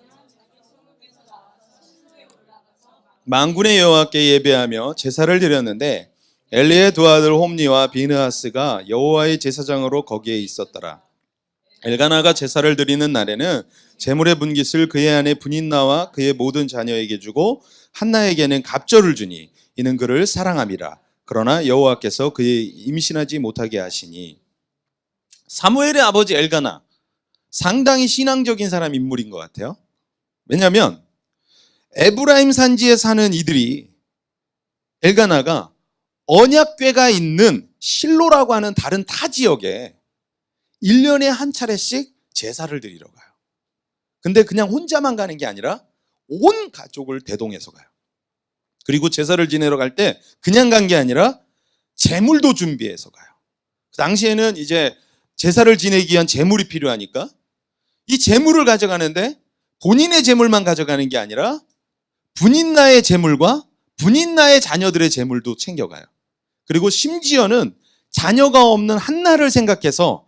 만군의 여호와께 예배하며 제사를 드렸는데 엘리의 두 아들 홈니와 비느하스가 여호와의 제사장으로 거기에 있었더라. 엘가나가 제사를 드리는 날에는 제물의 분깃을 그의 아내 분인나와 그의 모든 자녀에게 주고 한나에게는 갑절을 주니 이는 그를 사랑함이라. 그러나 여호와께서 그의 임신하지 못하게 하시니. 사무엘의 아버지 엘가나, 상당히 신앙적인 사람 인물인 것 같아요. 왜냐하면 에브라임 산지에 사는 이들이 엘가나가 언약궤가 있는 실로라고 하는 다른 타 지역에 1년에 한 차례씩 제사를 드리러 가요. 근데 그냥 혼자만 가는 게 아니라 온 가족을 대동해서 가요. 그리고 제사를 지내러 갈 때 그냥 간 게 아니라 제물도 준비해서 가요. 그 당시에는 이제 제사를 지내기 위한 제물이 필요하니까 이 제물을 가져가는데 본인의 제물만 가져가는 게 아니라 분인나의 제물과 분인나의 자녀들의 제물도 챙겨가요. 그리고 심지어는 자녀가 없는 한나를 생각해서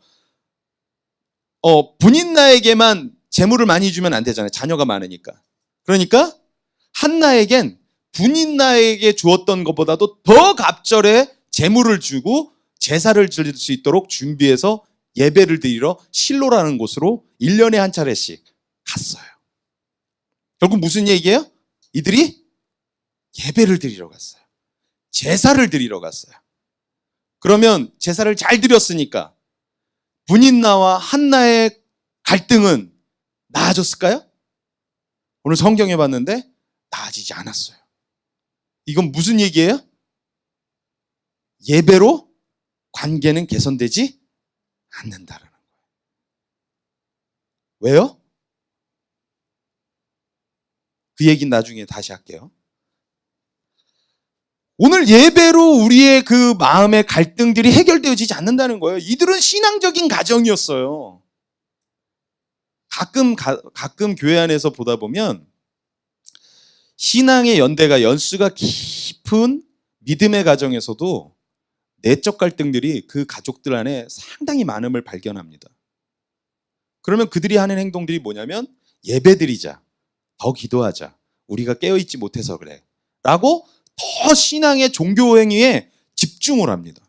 분인나에게만 제물을 많이 주면 안 되잖아요. 자녀가 많으니까. 그러니까 한나에겐 분인나에게 주었던 것보다도 더 갑절에 제물을 주고 제사를 드릴 수 있도록 준비해서 예배를 드리러 실로라는 곳으로 1년에 한 차례씩 갔어요. 결국 무슨 얘기예요? 이들이 예배를 드리러 갔어요. 제사를 드리러 갔어요. 그러면 제사를 잘 드렸으니까 분인나와 한나의 갈등은 나아졌을까요? 오늘 성경에 봤는데 나아지지 않았어요. 이건 무슨 얘기예요? 예배로 관계는 개선되지 않는다라는 거예요. 왜요? 그 얘기는 나중에 다시 할게요. 오늘 예배로 우리의 그 마음의 갈등들이 해결되어지지 않는다는 거예요. 이들은 신앙적인 가정이었어요. 가끔 교회 안에서 보다 보면 신앙의 연수가 깊은 믿음의 가정에서도 내적 갈등들이 그 가족들 안에 상당히 많음을 발견합니다. 그러면 그들이 하는 행동들이 뭐냐면 예배드리자, 더 기도하자, 우리가 깨어있지 못해서 그래 라고 더 신앙의 종교 행위에 집중을 합니다.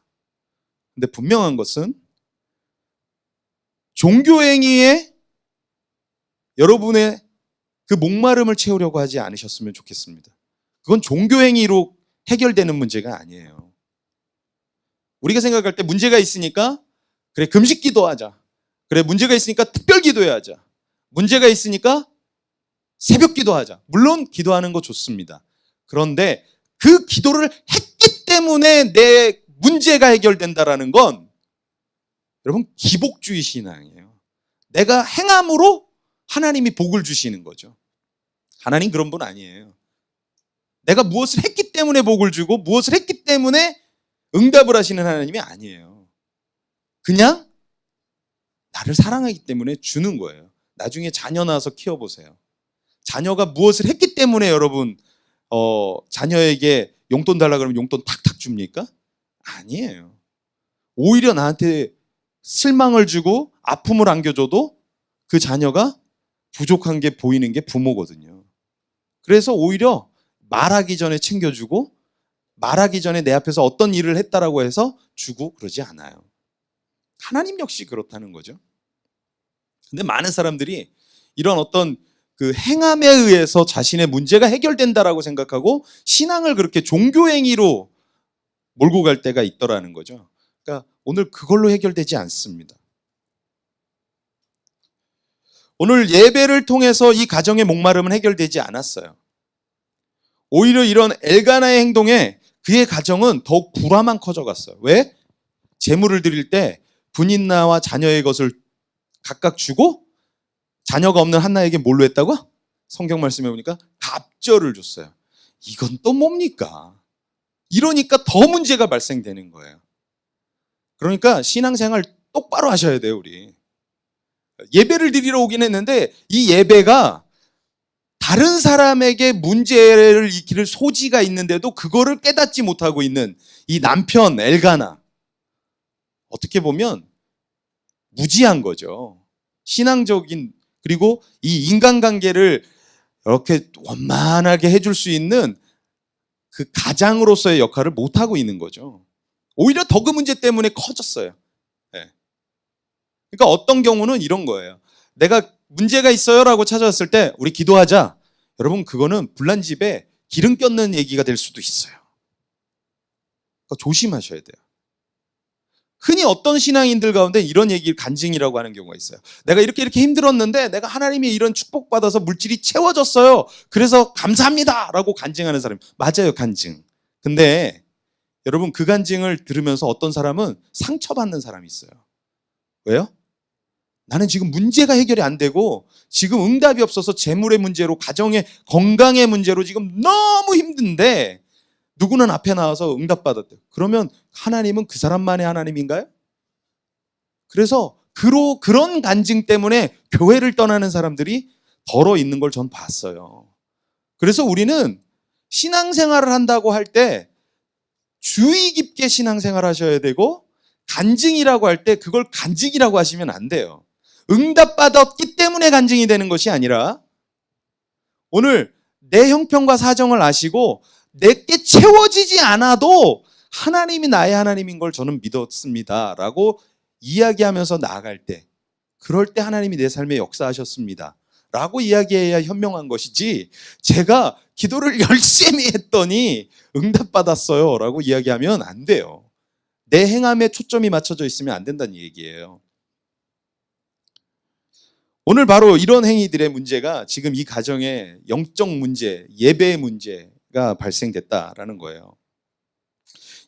근데 분명한 것은 종교 행위에 여러분의 그 목마름을 채우려고 하지 않으셨으면 좋겠습니다. 그건 종교 행위로 해결되는 문제가 아니에요. 우리가 생각할 때 문제가 있으니까 그래 금식 기도하자. 그래 문제가 있으니까 특별 기도해야자. 문제가 있으니까 새벽 기도하자. 물론 기도하는 거 좋습니다. 그런데 그 기도를 했기 때문에 내 문제가 해결된다라는 건 여러분 기복주의 신앙이에요. 내가 행함으로 하나님이 복을 주시는 거죠. 하나님 그런 분 아니에요. 내가 무엇을 했기 때문에 복을 주고 무엇을 했기 때문에 응답을 하시는 하나님이 아니에요. 그냥 나를 사랑하기 때문에 주는 거예요. 나중에 자녀 낳아서 키워보세요. 자녀가 무엇을 했기 때문에 여러분 자녀에게 용돈 달라 그러면 용돈 탁탁 줍니까? 아니에요. 오히려 나한테 실망을 주고 아픔을 안겨줘도 그 자녀가 부족한 게 보이는 게 부모거든요. 그래서 오히려 말하기 전에 챙겨주고 말하기 전에 내 앞에서 어떤 일을 했다라고 해서 주고 그러지 않아요. 하나님 역시 그렇다는 거죠. 근데 많은 사람들이 이런 어떤 그 행함에 의해서 자신의 문제가 해결된다라고 생각하고 신앙을 그렇게 종교 행위로 몰고 갈 때가 있더라는 거죠. 그러니까 오늘 그걸로 해결되지 않습니다. 오늘 예배를 통해서 이 가정의 목마름은 해결되지 않았어요. 오히려 이런 엘가나의 행동에 그의 가정은 더욱 불화만 커져갔어요. 왜? 제물을 드릴 때 분인나와 자녀의 것을 각각 주고 자녀가 없는 한나에게 뭘로 했다고? 성경 말씀해 보니까 갑절을 줬어요. 이건 또 뭡니까? 이러니까 더 문제가 발생되는 거예요. 그러니까 신앙생활 똑바로 하셔야 돼요, 우리. 예배를 드리러 오긴 했는데 이 예배가 다른 사람에게 문제를 일으킬 소지가 있는데도 그거를 깨닫지 못하고 있는 이 남편 엘가나, 어떻게 보면 무지한 거죠. 신앙적인, 그리고 이 인간관계를 이렇게 원만하게 해줄 수 있는 그 가장으로서의 역할을 못하고 있는 거죠. 오히려 더 그 문제 때문에 커졌어요. 네. 그러니까 어떤 경우는 이런 거예요. 내가 문제가 있어요라고 찾아왔을 때 우리 기도하자. 여러분, 그거는 불난 집에 기름 꼈는 얘기가 될 수도 있어요. 그러니까 조심하셔야 돼요. 흔히 어떤 신앙인들 가운데 이런 얘기를 간증이라고 하는 경우가 있어요. 내가 이렇게 힘들었는데 내가 하나님의 이런 축복받아서 물질이 채워졌어요. 그래서 감사합니다 라고 간증하는 사람. 맞아요, 간증. 근데 여러분, 그 간증을 들으면서 어떤 사람은 상처받는 사람이 있어요. 왜요? 나는 지금 문제가 해결이 안 되고 지금 응답이 없어서 재물의 문제로, 가정의 건강의 문제로 지금 너무 힘든데 누구는 앞에 나와서 응답받았대요. 그러면 하나님은 그 사람만의 하나님인가요? 그래서 그런 간증 때문에 교회를 떠나는 사람들이 덜어 있는 걸 전 봤어요. 그래서 우리는 신앙생활을 한다고 할 때 주의 깊게 신앙생활 하셔야 되고, 간증이라고 할 때 그걸 간증이라고 하시면 안 돼요. 응답받았기 때문에 간증이 되는 것이 아니라 오늘 내 형편과 사정을 아시고 내게 채워지지 않아도 하나님이 나의 하나님인 걸 저는 믿었습니다 라고 이야기하면서 나아갈 때, 그럴 때 하나님이 내 삶에 역사하셨습니다 라고 이야기해야 현명한 것이지, 제가 기도를 열심히 했더니 응답받았어요 라고 이야기하면 안 돼요. 내 행함에 초점이 맞춰져 있으면 안 된다는 얘기예요. 오늘 바로 이런 행위들의 문제가 지금 이 가정의 영적 문제, 예배의 문제가 발생됐다라는 거예요.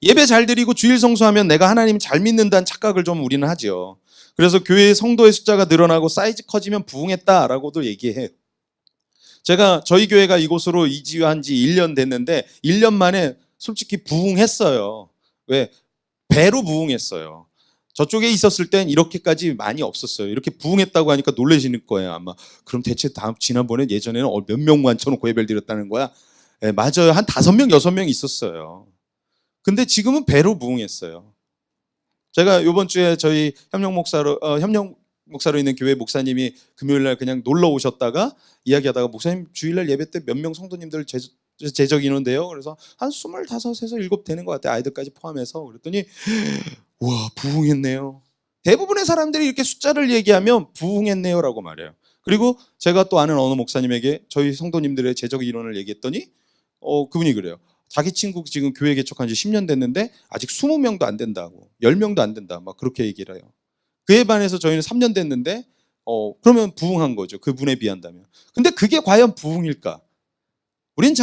예배 잘 드리고 주일 성수하면 내가 하나님 잘 믿는다는 착각을 좀 우리는 하죠. 그래서 교회의 성도의 숫자가 늘어나고 사이즈 커지면 부흥했다라고도 얘기해요. 제가 저희 교회가 이곳으로 이주한 지 1년 됐는데 1년 만에 솔직히 부흥했어요. 왜? 배로 부흥했어요. 저쪽에 있었을 땐 이렇게까지 많이 없었어요. 이렇게 부흥했다고 하니까 놀라시는 거예요, 아마. 그럼 대체 지난번에 예전에는 몇 명만 쳐놓고 예배를 드렸다는 거야? 네, 맞아요. 한 5명, 6명 있었어요. 근데 지금은 배로 부흥했어요. 제가 이번 주에 저희 협력 목사로 있는 교회 목사님이 금요일 날 그냥 놀러 오셨다가 이야기하다가, 목사님 주일날 예배 때 몇 명 성도님들 제적 인원인데요. 그래서 한 25에서 7 되는 것 같아요. 아이들까지 포함해서. 그랬더니 와, 부흥했네요. 대부분의 사람들이 이렇게 숫자를 얘기하면 부흥했네요라고 말해요. 그리고 제가 또 아는 어느 목사님에게 저희 성도님들의 제적 인원을 얘기했더니 그분이 그래요. 자기 친구 지금 교회 개척한 지 10년 됐는데 아직 20명도 안 된다고, 10명도 안 된다, 막 그렇게 얘기를 해요. 그에 반해서 저희는 3년 됐는데 그러면 부흥한 거죠. 그분에 비한다면. 근데 그게 과연 부흥일까? 우린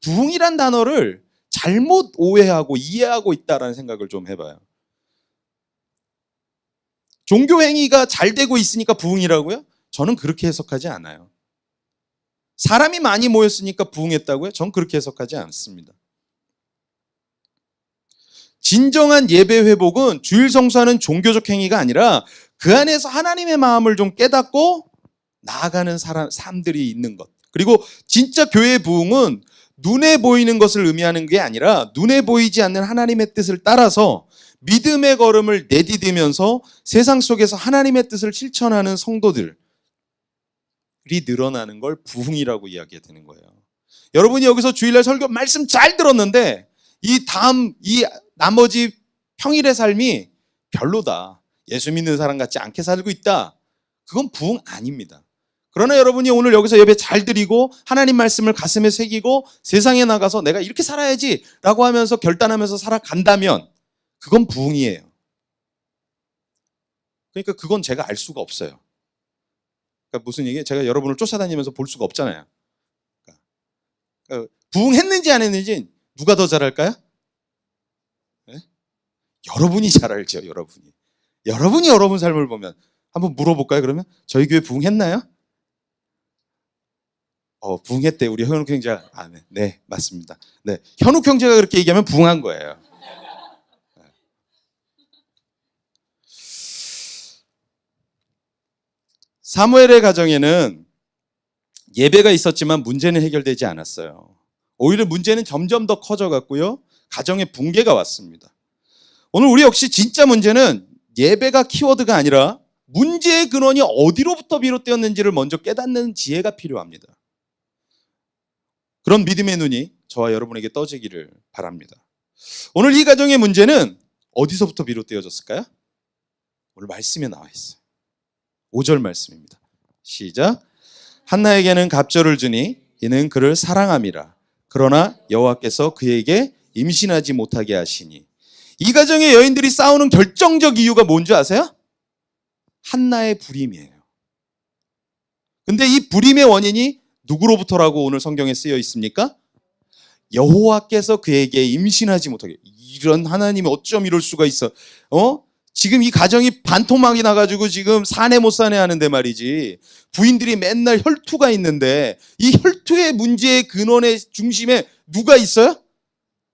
부흥이란 단어를 잘못 오해하고 이해하고 있다라는 생각을 좀 해봐요. 종교 행위가 잘 되고 있으니까 부흥이라고요? 저는 그렇게 해석하지 않아요. 사람이 많이 모였으니까 부흥했다고요? 전 그렇게 해석하지 않습니다. 진정한 예배 회복은 주일 성수하는 종교적 행위가 아니라 그 안에서 하나님의 마음을 좀 깨닫고 나아가는 사람들이 있는 것. 그리고 진짜 교회의 부흥은 눈에 보이는 것을 의미하는 게 아니라 눈에 보이지 않는 하나님의 뜻을 따라서 믿음의 걸음을 내디디면서 세상 속에서 하나님의 뜻을 실천하는 성도들이 늘어나는 걸 부흥이라고 이야기가 되는 거예요. 여러분이 여기서 주일날 설교 말씀 잘 들었는데 이 나머지 평일의 삶이 별로다, 예수 믿는 사람 같지 않게 살고 있다, 그건 부흥 아닙니다. 그러나 여러분이 오늘 여기서 예배 잘 드리고 하나님 말씀을 가슴에 새기고 세상에 나가서 내가 이렇게 살아야지 라고 하면서 결단하면서 살아간다면 그건 부흥이에요. 그러니까 그건 제가 알 수가 없어요. 그러니까 무슨 얘기예요? 제가 여러분을 쫓아다니면서 볼 수가 없잖아요. 그러니까 부흥했는지 안 했는지 누가 더 잘할까요? 네? 여러분이 잘 알죠. 여러분이 여러분 삶을 보면 한번 물어볼까요? 그러면 저희 교회 부흥했나요? 부흥했대, 우리 현욱 형제가. 네, 맞습니다. 네, 현욱 형제가 그렇게 얘기하면 부흥한 거예요. 사무엘의 가정에는 예배가 있었지만 문제는 해결되지 않았어요. 오히려 문제는 점점 더 커져갔고요. 가정의 붕괴가 왔습니다. 오늘 우리 역시 진짜 문제는 예배가 키워드가 아니라 문제의 근원이 어디로부터 비롯되었는지를 먼저 깨닫는 지혜가 필요합니다. 그런 믿음의 눈이 저와 여러분에게 떠지기를 바랍니다. 오늘 이 가정의 문제는 어디서부터 비롯되어졌을까요? 오늘 말씀에 나와 있어요. 5절 말씀입니다. 시작. 한나에게는 갑절을 주니 이는 그를 사랑함이라. 그러나 여호와께서 그에게 임신하지 못하게 하시니. 이 가정의 여인들이 싸우는 결정적 이유가 뭔지 아세요? 한나의 불임이에요. 근데 이 불임의 원인이 누구로부터라고 오늘 성경에 쓰여 있습니까? 여호와께서 그에게 임신하지 못하게. 이런 하나님이 어쩜 이럴 수가 있어? 지금 이 가정이 반토막이 나가지고 지금 사내 못 사내 하는데 말이지. 부인들이 맨날 혈투가 있는데 이 혈투의 문제의 근원의 중심에 누가 있어요?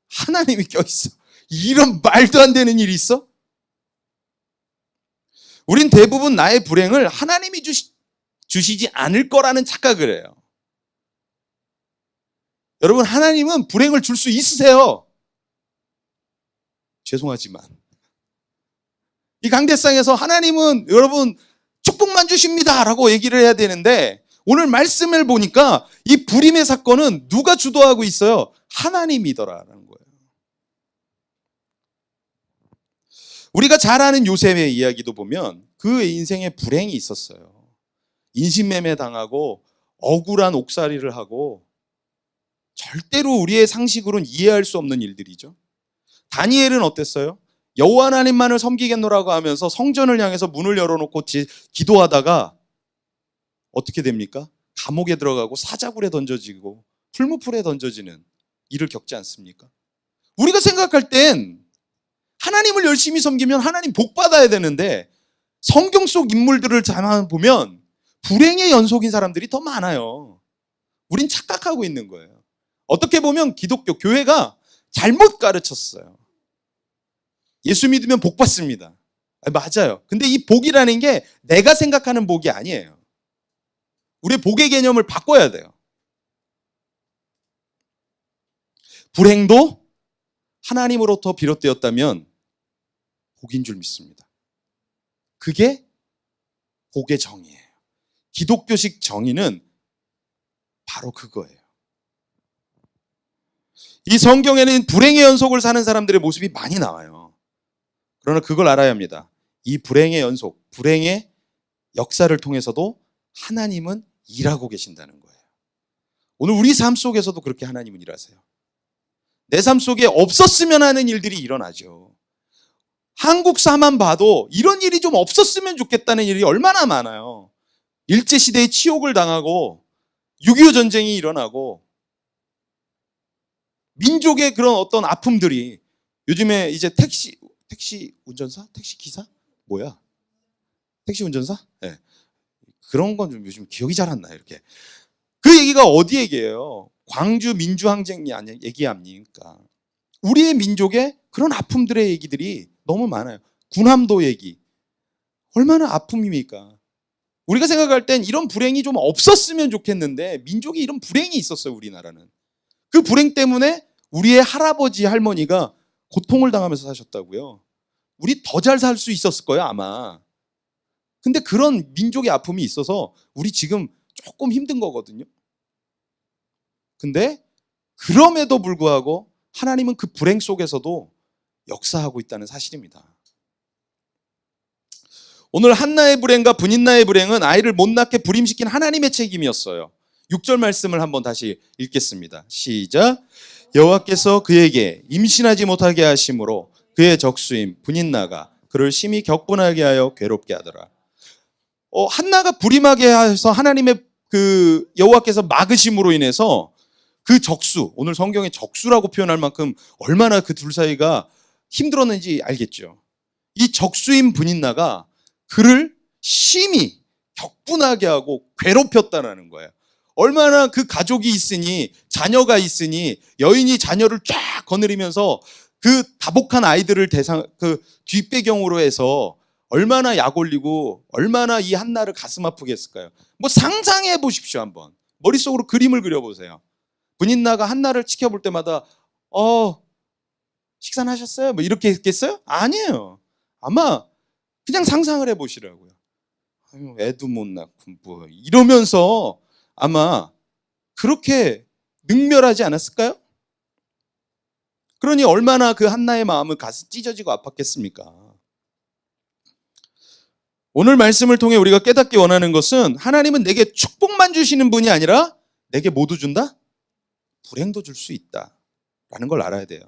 하나님이 껴있어. 이런 말도 안 되는 일이 있어? 우린 대부분 나의 불행을 하나님이 주시지 않을 거라는 착각을 해요. 여러분, 하나님은 불행을 줄 수 있으세요. 죄송하지만 이 강대상에서 하나님은 여러분 축복만 주십니다 라고 얘기를 해야 되는데 오늘 말씀을 보니까 이 불임의 사건은 누가 주도하고 있어요? 하나님이더라라는 거예요. 우리가 잘 아는 요셉의 이야기도 보면 그 인생에 불행이 있었어요. 인신매매 당하고 억울한 옥살이를 하고 절대로 우리의 상식으로는 이해할 수 없는 일들이죠. 다니엘은 어땠어요? 여호와 하나님만을 섬기겠노라고 하면서 성전을 향해서 문을 열어놓고 기도하다가 어떻게 됩니까? 감옥에 들어가고 사자굴에 던져지고 풀무풀에 던져지는 일을 겪지 않습니까? 우리가 생각할 땐 하나님을 열심히 섬기면 하나님 복 받아야 되는데 성경 속 인물들을 잘 보면 불행의 연속인 사람들이 더 많아요. 우린 착각하고 있는 거예요. 어떻게 보면 기독교 교회가 잘못 가르쳤어요. 예수 믿으면 복 받습니다. 맞아요. 근데 이 복이라는 게 내가 생각하는 복이 아니에요. 우리의 복의 개념을 바꿔야 돼요. 불행도 하나님으로부터 비롯되었다면 복인 줄 믿습니다. 그게 복의 정의예요. 기독교식 정의는 바로 그거예요. 이 성경에는 불행의 연속을 사는 사람들의 모습이 많이 나와요. 그러나 그걸 알아야 합니다. 이 불행의 연속, 불행의 역사를 통해서도 하나님은 일하고 계신다는 거예요. 오늘 우리 삶 속에서도 그렇게 하나님은 일하세요. 내 삶 속에 없었으면 하는 일들이 일어나죠. 한국사만 봐도 이런 일이 좀 없었으면 좋겠다는 일이 얼마나 많아요. 일제시대에 치욕을 당하고 6.25 전쟁이 일어나고 민족의 그런 어떤 아픔들이 요즘에 이제 택시 운전사? 택시 기사? 뭐야? 택시 운전사? 네. 그런 건 좀 요즘 기억이 잘 안 나요. 이렇게. 그 얘기가 어디 얘기예요? 광주 민주항쟁 얘기합니까? 우리의 민족의 그런 아픔들의 얘기들이 너무 많아요. 군함도 얘기. 얼마나 아픔입니까? 우리가 생각할 땐 이런 불행이 좀 없었으면 좋겠는데 민족이 이런 불행이 있었어요. 우리나라는. 그 불행 때문에 우리의 할아버지 할머니가 고통을 당하면서 사셨다고요. 우리 더 잘 살 수 있었을 거예요 아마. 근데 그런 민족의 아픔이 있어서 우리 지금 조금 힘든 거거든요. 근데 그럼에도 불구하고 하나님은 그 불행 속에서도 역사하고 있다는 사실입니다. 오늘 한나의 불행과 분인나의 불행은 아이를 못 낳게 불임시킨 하나님의 책임이었어요. 6절 말씀을 한번 다시 읽겠습니다. 시작. 여호와께서 그에게 임신하지 못하게 하심으로 그의 적수인 분인나가 그를 심히 격분하게 하여 괴롭게 하더라. 한나가 불임하게 해서 하나님의 그 여호와께서 막으심으로 인해서 그 적수, 오늘 성경에 적수라고 표현할 만큼 얼마나 그 둘 사이가 힘들었는지 알겠죠. 이 적수인 분인나가 그를 심히 격분하게 하고 괴롭혔다는 거예요. 얼마나 그 가족이 있으니 자녀가 있으니 여인이 자녀를 쫙 거느리면서 그 다복한 아이들을 그 뒷배경으로 해서 얼마나 약 올리고 얼마나 이 한나를 가슴 아프게 했을까요? 뭐 상상해 보십시오. 한번 머릿속으로 그림을 그려보세요. 분인나가 한나를 지켜볼 때마다 식사는 하셨어요? 뭐 이렇게 했겠어요? 아니에요. 아마 그냥 상상을 해보시라고요. 아유, 애도 못 낳고 뭐 이러면서 아마 그렇게 능멸하지 않았을까요? 그러니 얼마나 그 한나의 마음은 가슴 찢어지고 아팠겠습니까? 오늘 말씀을 통해 우리가 깨닫기 원하는 것은 하나님은 내게 축복만 주시는 분이 아니라 내게 모두 준다? 불행도 줄 수 있다라는 걸 알아야 돼요.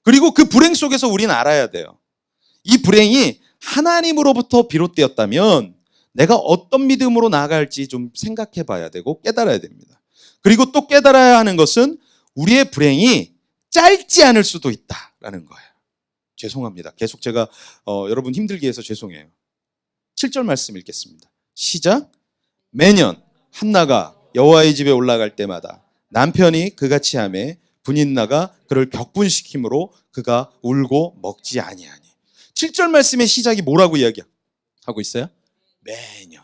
그리고 그 불행 속에서 우리는 알아야 돼요. 이 불행이 하나님으로부터 비롯되었다면 내가 어떤 믿음으로 나아갈지 좀 생각해 봐야 되고 깨달아야 됩니다. 그리고 또 깨달아야 하는 것은 우리의 불행이 짧지 않을 수도 있다라는 거예요. 죄송합니다. 계속 제가 여러분 힘들게 해서 죄송해요. 7절 말씀 읽겠습니다. 시작. 매년 한나가 여호와의 집에 올라갈 때마다 남편이 그같이 하매 분인나가 그를 격분시킴으로 그가 울고 먹지 아니하니. 7절 말씀의 시작이 뭐라고 이야기하고 있어요? 매년.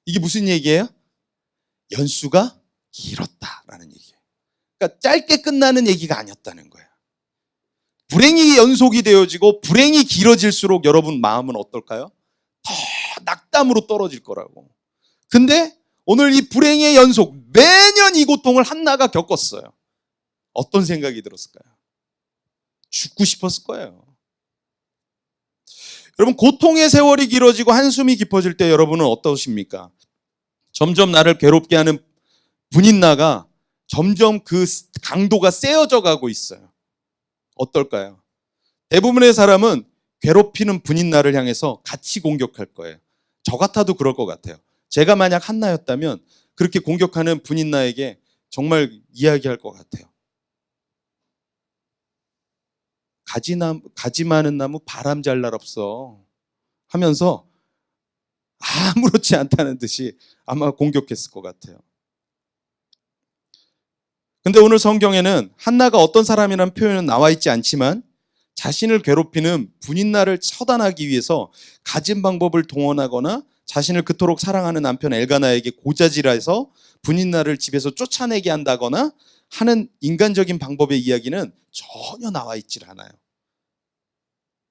이게 무슨 얘기예요? 연수가 길었다라는 얘기예요. 그러니까 짧게 끝나는 얘기가 아니었다는 거예요. 불행이 연속이 되어지고 불행이 길어질수록 여러분 마음은 어떨까요? 더 낙담으로 떨어질 거라고. 근데 오늘 이 불행의 연속, 매년 이 고통을 한나가 겪었어요. 어떤 생각이 들었을까요? 죽고 싶었을 거예요. 여러분, 고통의 세월이 길어지고 한숨이 깊어질 때 여러분은 어떠십니까? 점점 나를 괴롭게 하는 분인나가 점점 그 강도가 세어져 가고 있어요. 어떨까요? 대부분의 사람은 괴롭히는 분인나를 향해서 같이 공격할 거예요. 저 같아도 그럴 것 같아요. 제가 만약 한나였다면 그렇게 공격하는 분인나에게 정말 이야기할 것 같아요. 가지 많은 나무 바람 잘 날 없어 하면서 아무렇지 않다는 듯이 아마 공격했을 것 같아요. 근데 오늘 성경에는 한나가 어떤 사람이라는 표현은 나와 있지 않지만 자신을 괴롭히는 분인나를 처단하기 위해서 가진 방법을 동원하거나 자신을 그토록 사랑하는 남편 엘가나에게 고자질해서 분인나를 집에서 쫓아내게 한다거나 하는 인간적인 방법의 이야기는 전혀 나와 있질 않아요.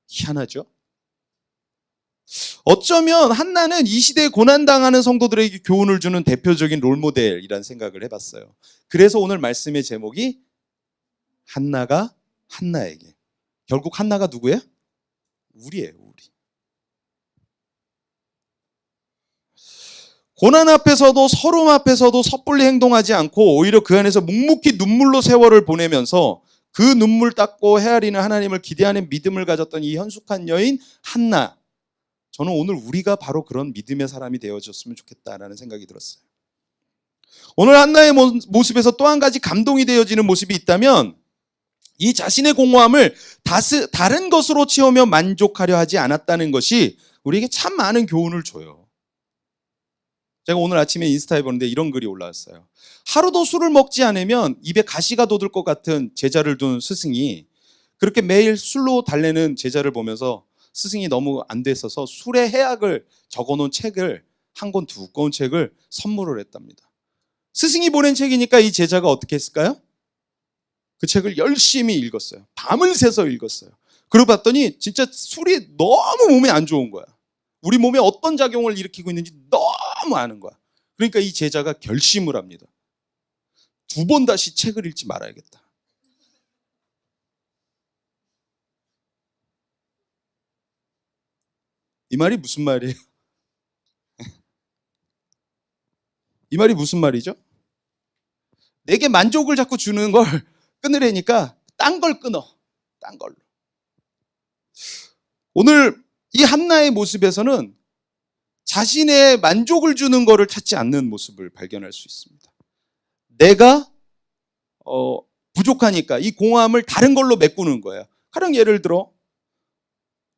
희한하죠? 어쩌면 한나는 이 시대에 고난당하는 성도들에게 교훈을 주는 대표적인 롤모델이라는 생각을 해봤어요. 그래서 오늘 말씀의 제목이 한나가 한나에게. 결국 한나가 누구예요? 우리예요, 우리. 고난 앞에서도 서름 앞에서도 섣불리 행동하지 않고 오히려 그 안에서 묵묵히 눈물로 세월을 보내면서 그 눈물 닦고 헤아리는 하나님을 기대하는 믿음을 가졌던 이 현숙한 여인 한나. 저는 오늘 우리가 바로 그런 믿음의 사람이 되어줬으면 좋겠다라는 생각이 들었어요. 오늘 한나의 모습에서 또 한 가지 감동이 되어지는 모습이 있다면 이 자신의 공허함을 다른 것으로 채우며 만족하려 하지 않았다는 것이 우리에게 참 많은 교훈을 줘요. 제가 오늘 아침에 인스타에 보는데 이런 글이 올라왔어요. 하루도 술을 먹지 않으면 입에 가시가 돋을 것 같은 제자를 둔 스승이 그렇게 매일 술로 달래는 제자를 보면서 스승이 너무 안 됐어서 술의 해악을 적어놓은 책을 한 권 두꺼운 책을 선물을 했답니다. 스승이 보낸 책이니까 이 제자가 어떻게 했을까요? 그 책을 열심히 읽었어요. 밤을 새서 읽었어요. 그러고 봤더니 진짜 술이 너무 몸에 안 좋은 거야. 우리 몸에 어떤 작용을 일으키고 있는지 너무 아는 거야. 그러니까 이 제자가 결심을 합니다. 2번 다시 책을 읽지 말아야겠다. 이 말이 무슨 말이에요? 이 말이 무슨 말이죠? 내게 만족을 자꾸 주는 걸 끊으려니까 딴 걸 끊어. 딴 걸로. 오늘 이 한나의 모습에서는 자신의 만족을 주는 거를 찾지 않는 모습을 발견할 수 있습니다. 내가 부족하니까 이 공허함을 다른 걸로 메꾸는 거예요. 가령 예를 들어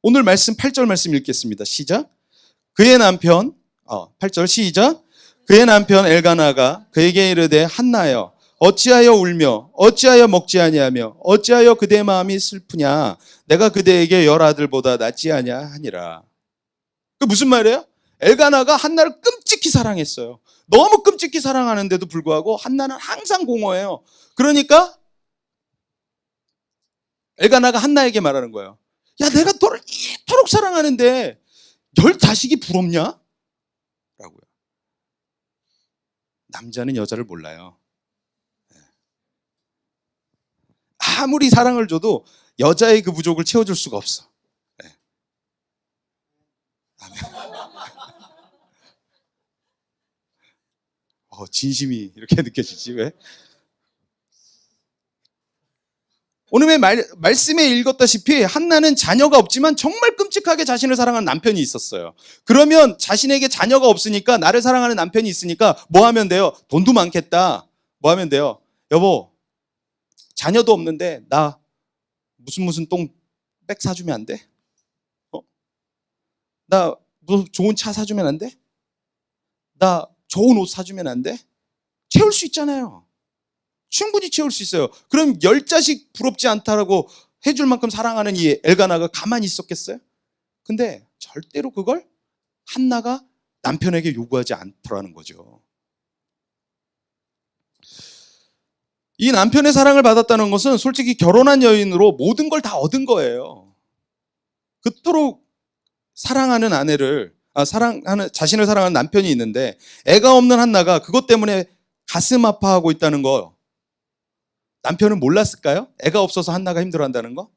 오늘 말씀 8절 말씀 읽겠습니다. 시작. 그의 남편 8절 시작. 그의 남편 엘가나가 그에게 이르되 한나여 어찌하여 울며 어찌하여 먹지 아니하며 어찌하여 그대의 마음이 슬프냐 내가 그대에게 10 아들보다 낫지 아니하니라. 그 무슨 말이에요? 엘가나가 한나를 끔찍히 사랑했어요. 너무 끔찍히 사랑하는데도 불구하고 한나는 항상 공허해요. 그러니까 엘가나가 한나에게 말하는 거예요. 야, 내가 너를 이토록 사랑하는데 열 자식이 부럽냐? 라고요. 남자는 여자를 몰라요. 아무리 사랑을 줘도 여자의 그 부족을 채워줄 수가 없어. 진심이 이렇게 느껴지지 왜? 오늘 말씀에 읽었다시피 한나는 자녀가 없지만 정말 끔찍하게 자신을 사랑하는 남편이 있었어요. 그러면 자신에게 자녀가 없으니까, 나를 사랑하는 남편이 있으니까 뭐 하면 돼요? 돈도 많겠다. 뭐 하면 돼요? 여보, 자녀도 없는데 나 무슨 똥백 사주면 안 돼? 나 좋은 차 사주면 안 돼? 나 좋은 옷 사주면 안 돼? 채울 수 있잖아요. 충분히 채울 수 있어요. 그럼 10자식 부럽지 않다라고 해줄 만큼 사랑하는 이 엘가나가 가만히 있었겠어요? 근데 절대로 그걸 한나가 남편에게 요구하지 않더라는 거죠. 이 남편의 사랑을 받았다는 것은 솔직히 결혼한 여인으로 모든 걸 다 얻은 거예요. 그토록 사랑하는 자신을 사랑하는 남편이 있는데 애가 없는 한나가 그것 때문에 가슴 아파하고 있다는 거 남편은 몰랐을까요? 애가 없어서 한나가 힘들어한다는 거?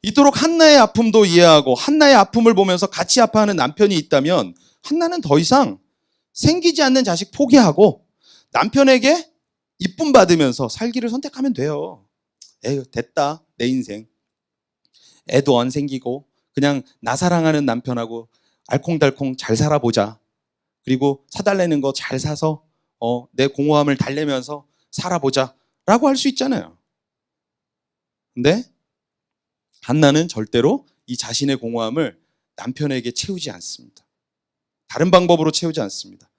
이토록 한나의 아픔도 이해하고 한나의 아픔을 보면서 같이 아파하는 남편이 있다면 한나는 더 이상 생기지 않는 자식 포기하고 남편에게 이쁨 받으면서 살기를 선택하면 돼요. 에휴, 됐다, 내 인생. 애도 안 생기고 그냥 나 사랑하는 남편하고 알콩달콩 잘 살아보자. 그리고 사달라는 거 잘 사서 내 공허함을 달래면서 살아보자 라고 할 수 있잖아요. 근데 한나는 절대로 이 자신의 공허함을 남편에게 채우지 않습니다. 다른 방법으로 채우지 않습니다.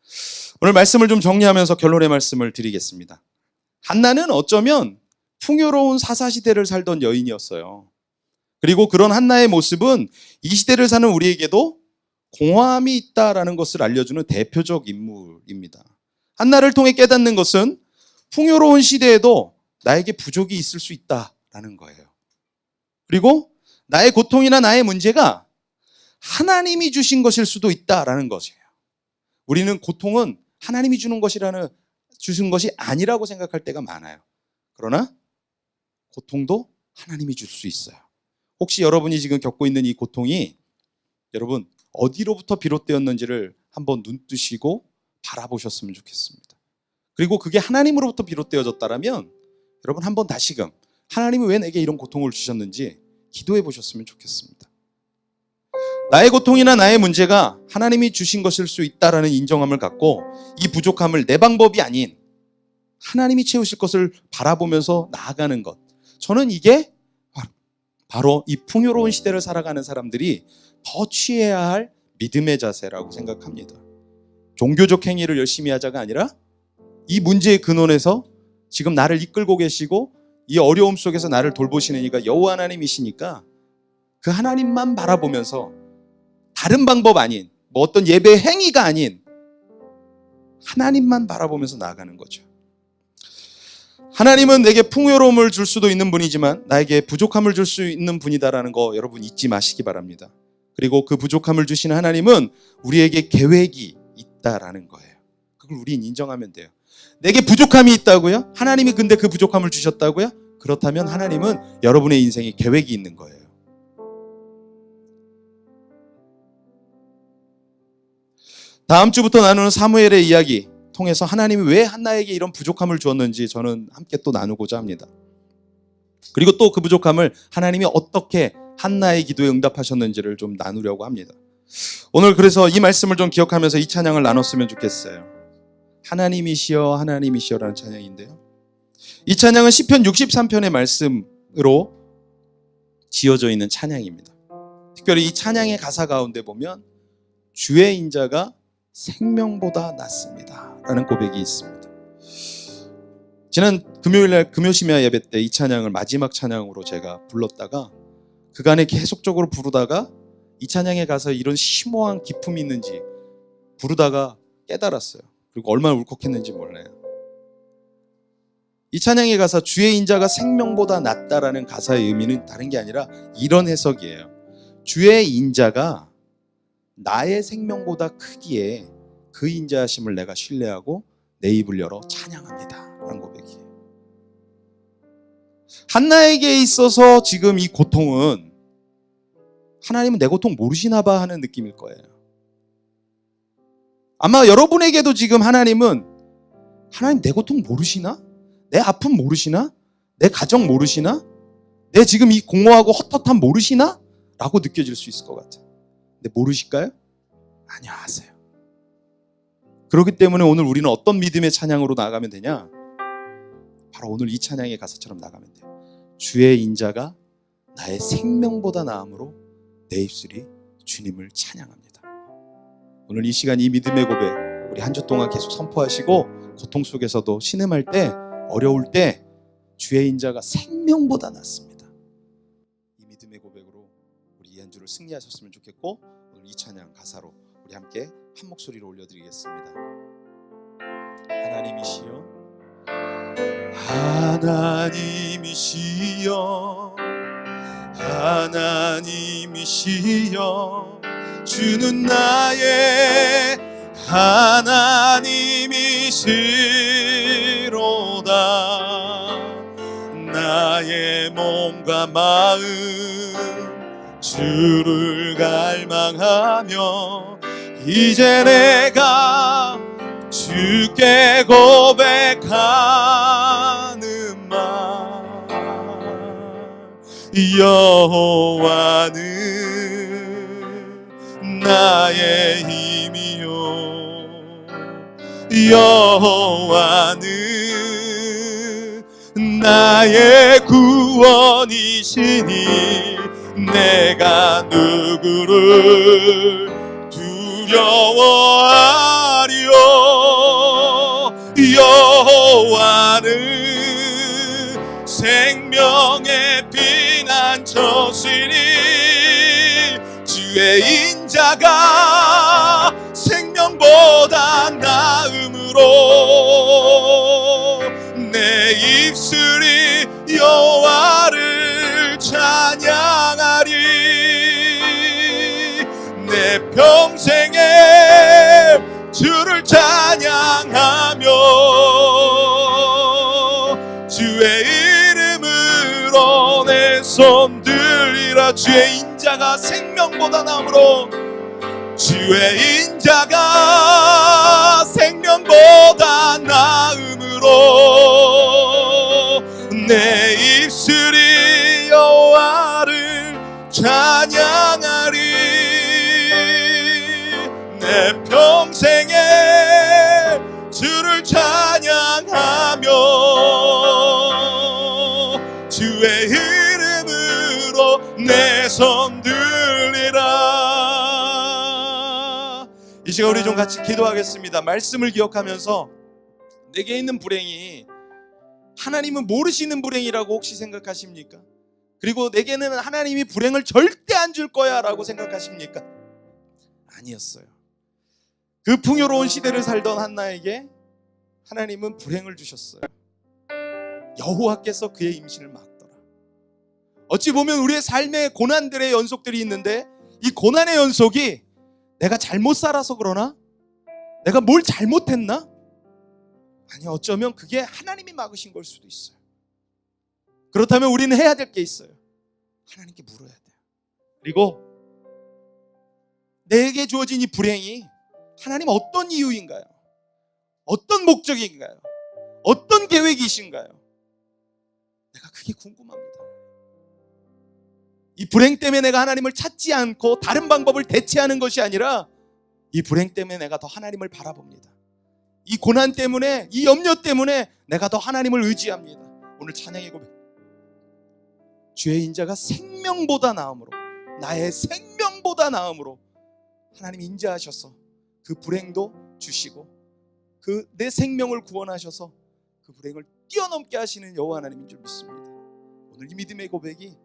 오늘 말씀을 좀 정리하면서 결론의 말씀을 드리겠습니다. 한나는 어쩌면 풍요로운 사사시대를 살던 여인이었어요. 그리고 그런 한나의 모습은 이 시대를 사는 우리에게도 공허함이 있다라는 것을 알려주는 대표적 인물입니다. 한나를 통해 깨닫는 것은 풍요로운 시대에도 나에게 부족이 있을 수 있다라는 거예요. 그리고 나의 고통이나 나의 문제가 하나님이 주신 것일 수도 있다라는 것이에요. 우리는 고통은 하나님이 주신 것이 아니라고 생각할 때가 많아요. 그러나 고통도 하나님이 줄 수 있어요. 혹시 여러분이 지금 겪고 있는 이 고통이 여러분 어디로부터 비롯되었는지를 한번 눈 뜨시고 바라보셨으면 좋겠습니다. 그리고 그게 하나님으로부터 비롯되어졌다라면 여러분 한번 다시금 하나님이 왜 내게 이런 고통을 주셨는지 기도해 보셨으면 좋겠습니다. 나의 고통이나 나의 문제가 하나님이 주신 것일 수 있다라는 인정함을 갖고 이 부족함을 내 방법이 아닌 하나님이 채우실 것을 바라보면서 나아가는 것. 저는 이게 바로 이 풍요로운 시대를 살아가는 사람들이 더 취해야 할 믿음의 자세라고 생각합니다. 종교적 행위를 열심히 하자가 아니라 이 문제의 근원에서 지금 나를 이끌고 계시고 이 어려움 속에서 나를 돌보시는 이가 여호와 하나님이시니까 그 하나님만 바라보면서 다른 방법 아닌 어떤 예배 행위가 아닌 하나님만 바라보면서 나아가는 거죠. 하나님은 내게 풍요로움을 줄 수도 있는 분이지만 나에게 부족함을 줄 수 있는 분이다라는 거 여러분 잊지 마시기 바랍니다. 그리고 그 부족함을 주시는 하나님은 우리에게 계획이 있다라는 거예요. 그걸 우린 인정하면 돼요. 내게 부족함이 있다고요? 하나님이 근데 그 부족함을 주셨다고요? 그렇다면 하나님은 여러분의 인생에 계획이 있는 거예요. 다음 주부터 나누는 사무엘의 이야기 통해서 하나님이 왜 한나에게 이런 부족함을 주었는지 저는 함께 또 나누고자 합니다. 그리고 또 그 부족함을 하나님이 어떻게 한나의 기도에 응답하셨는지를 좀 나누려고 합니다. 오늘 그래서 이 말씀을 좀 기억하면서 이 찬양을 나눴으면 좋겠어요. 하나님이시여 하나님이시여라는 찬양인데요. 이 찬양은 시편 63편의 말씀으로 지어져 있는 찬양입니다. 특별히 이 찬양의 가사 가운데 보면 주의 인자가 생명보다 낫습니다 라는 고백이 있습니다. 지난 금요일날 금요심야 예배 때 이 찬양을 마지막 찬양으로 제가 불렀다가 그간에 계속적으로 부르다가 이 찬양에 가서 이런 심오한 기품이 있는지 부르다가 깨달았어요. 그리고 얼마나 울컥했는지 몰라요. 이 찬양에 가서 주의 인자가 생명보다 낫다라는 가사의 의미는 다른 게 아니라 이런 해석이에요. 주의 인자가 나의 생명보다 크기에 그 인자하심을 내가 신뢰하고 내 입을 열어 찬양합니다 라는 고백이에요. 한나에게 있어서 지금 이 고통은 하나님은 내 고통 모르시나 봐 하는 느낌일 거예요. 아마 여러분에게도 지금 하나님 내 고통 모르시나? 내 아픔 모르시나? 내 가정 모르시나? 내 지금 이 공허하고 헛헛함 모르시나? 라고 느껴질 수 있을 것 같아요. 근데 모르실까요? 아니요, 아세요. 그렇기 때문에 오늘 우리는 어떤 믿음의 찬양으로 나아가면 되냐? 바로 오늘 이 찬양의 가사처럼 나가면 돼요. 주의 인자가 나의 생명보다 나음으로 내 입술이 주님을 찬양합니다. 오늘 이 시간 이 믿음의 고백 우리 한 주 동안 계속 선포하시고 고통 속에서도 신음할 때 어려울 때 주의 인자가 생명보다 낫습니다. 이 믿음의 고백으로 우리 이 한 주를 승리하셨으면 좋겠고 오늘 이 찬양 가사로 우리 함께 한 목소리로 올려드리겠습니다. 하나님이시여 하나님이시여 하나님이시여 주는 나의 하나님이시로다. 나의 몸과 마음 주를 갈망하며 이제 내가 주께 고백하는 말 여호와는 나의 힘이요 여호와는 나의 구원이시니 내가 누구를 두려워하리요 여호와는 생명의 피난처시니 주의 인자가 생명보다 나음으로 내 입술이 여호와를 찬양하리 내 평생에 주를 찬양하며 주의 이름으로 내 손 들리라 주의 인자가 생명보다 나음으로 주의 인자가 생명보다 나음으로 내 입술이 여호와를 찬양하리 내 평생에 주를 찬양하며 주의 이름으로 내 손 들리라. 이 시간 우리 좀 같이 기도하겠습니다. 말씀을 기억하면서 내게 있는 불행이 하나님은 모르시는 불행이라고 혹시 생각하십니까? 그리고 내게는 하나님이 불행을 절대 안 줄 거야 라고 생각하십니까? 아니었어요. 그 풍요로운 시대를 살던 한나에게 하나님은 불행을 주셨어요. 여호와께서 그의 임신을 막더라. 어찌 보면 우리의 삶의 고난들의 연속들이 있는데 이 고난의 연속이 내가 잘못 살아서 그러나? 내가 뭘 잘못했나? 아니 어쩌면 그게 하나님이 막으신 걸 수도 있어요. 그렇다면 우리는 해야 될 게 있어요. 하나님께 물어야 돼요. 그리고 내게 주어진 이 불행이 하나님 어떤 이유인가요? 어떤 목적인가요? 어떤 계획이신가요? 내가 그게 궁금합니다. 이 불행 때문에 내가 하나님을 찾지 않고 다른 방법을 대체하는 것이 아니라 이 불행 때문에 내가 더 하나님을 바라봅니다. 이 고난 때문에, 이 염려 때문에 내가 더 하나님을 의지합니다. 오늘 찬양의 고백. 주의 인자가 생명보다 나음으로, 나의 생명보다 나음으로 하나님 인자하셔서 그 불행도 주시고 그 내 생명을 구원하셔서 그 불행을 뛰어넘게 하시는 여호와 하나님인 줄 믿습니다. 오늘 이 믿음의 고백이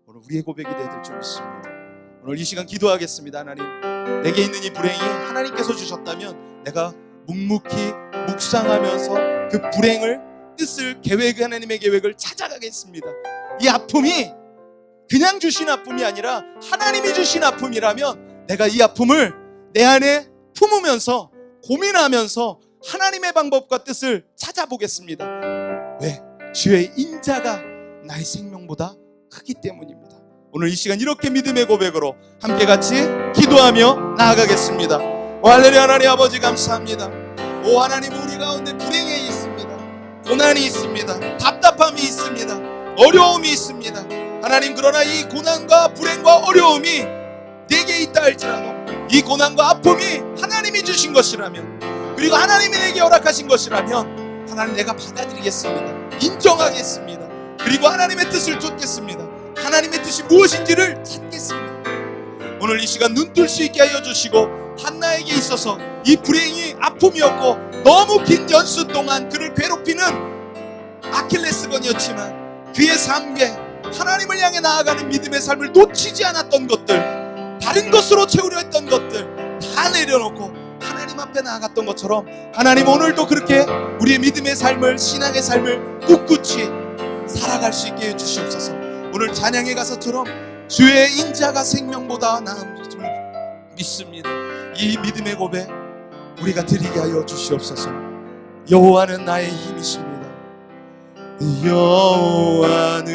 오늘 우리의 고백이 되야 될 줄 믿습니다. 오늘 이 시간 기도하겠습니다. 하나님, 내게 있는 이 불행이 하나님께서 주셨다면 내가 묵묵히 묵상하면서 그 불행을, 뜻을, 계획, 하나님의 계획을 찾아가겠습니다. 이 아픔이 그냥 주신 아픔이 아니라 하나님이 주신 아픔이라면 내가 이 아픔을 내 안에 품으면서 고민하면서 하나님의 방법과 뜻을 찾아보겠습니다. 왜? 주의 인자가 나의 생명보다 크기 때문입니다. 오늘 이 시간 이렇게 믿음의 고백으로 함께 같이 기도하며 나아가겠습니다. 오 할렐루야. 하나님 아버지 감사합니다. 오 하나님, 우리 가운데 불행이 있습니다. 고난이 있습니다. 답답함이 있습니다. 어려움이 있습니다. 하나님, 그러나 이 고난과 불행과 어려움이 내게 있다 할지라도 이 고난과 아픔이 하나님이 주신 것이라면, 그리고 하나님이 내게 허락하신 것이라면 하나님, 내가 받아들이겠습니다. 인정하겠습니다. 그리고 하나님의 뜻을 쫓겠습니다. 하나님의 뜻이 무엇인지를 찾겠습니다. 오늘 이 시간 눈뜰 수 있게 하여 주시고, 한나에게 있어서 이 불행이 아픔이었고 너무 긴 연수 동안 그를 괴롭히는 아킬레스건이었지만 그의 삶에 하나님을 향해 나아가는 믿음의 삶을 놓치지 않았던 것들, 다른 것으로 채우려 했던 것들 다 내려놓고 하나님 앞에 나아갔던 것처럼, 하나님 오늘도 그렇게 우리의 믿음의 삶을, 신앙의 삶을 꿋꿋이 살아갈 수 있게 해주시옵소서. 오늘 찬양의 가사처럼 주의 인자가 생명보다 나은 것을 믿습니다. 이 믿음의 고백 우리가 드리게 하여 주시옵소서. 여호와는 나의 힘이십니다. 여호와는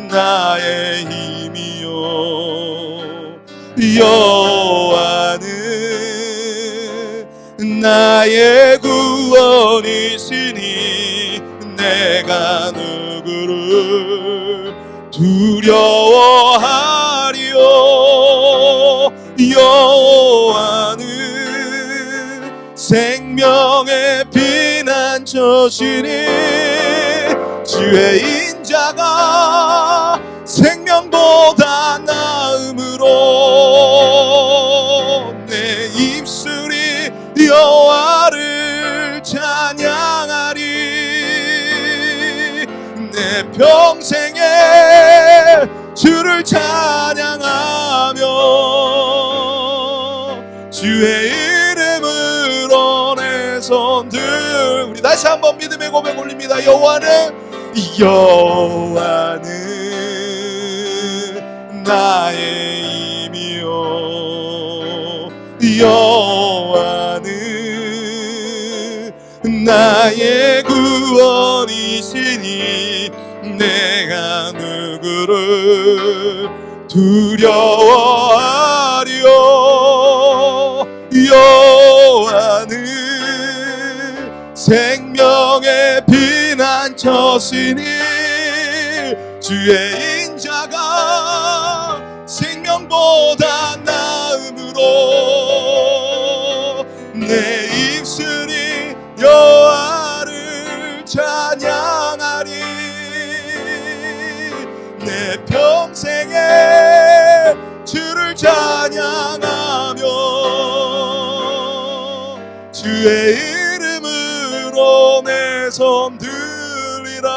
나의 힘이요, 여호와는 나의 구원이시니 내가 누구를 두려워하리요. 여호와는 생명의 피난처시니 주의 인자가 생명보다 나음으로 내 입술이 여호와를 찬양하리. 내 평생에 주를 찬양하며 주의 이름으로 내 손들. 우리 다시 한번 믿음의 고백 올립니다. 여호와는 나의 힘이요, 여호와는 나의 구원이시니 내가 누구를 두려워하리요. 여호와는 생명의 피난처시니 주의 인자가 생명보다 나음으로 내 입술이 여호와를 찬양하리. 내 평생에 주를 찬양하며 주의 이름으로 내 손 들리라.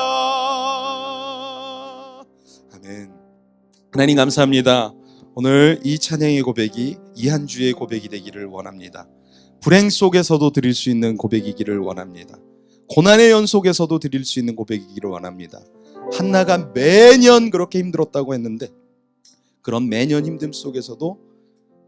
아멘. 하나님 감사합니다. 오늘 이 찬양의 고백이 이 한 주의 고백이 되기를 원합니다. 불행 속에서도 드릴 수 있는 고백이기를 원합니다. 고난의 연 속에서도 드릴 수 있는 고백이기를 원합니다. 한나가 매년 그렇게 힘들었다고 했는데 그런 매년 힘듦 속에서도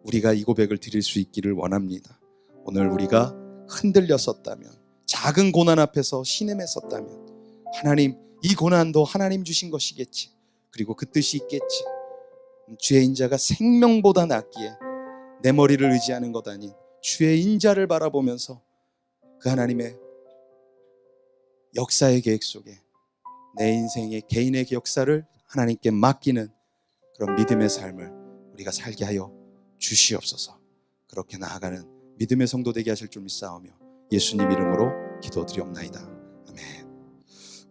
우리가 이 고백을 드릴 수 있기를 원합니다. 오늘 우리가 흔들렸었다면, 작은 고난 앞에서 신음했었다면, 하나님, 이 고난도 하나님 주신 것이겠지, 그리고 그 뜻이 있겠지, 주의 인자가 생명보다 낫기에 내 머리를 의지하는 것 아닌 주의 인자를 바라보면서 그 하나님의 역사의 계획 속에 내 인생의 개인의 역사를 하나님께 맡기는 그런 믿음의 삶을 우리가 살게 하여 주시옵소서. 그렇게 나아가는 믿음의 성도 되게 하실 줄 믿사오며 예수님 이름으로 기도드리옵나이다. 아멘.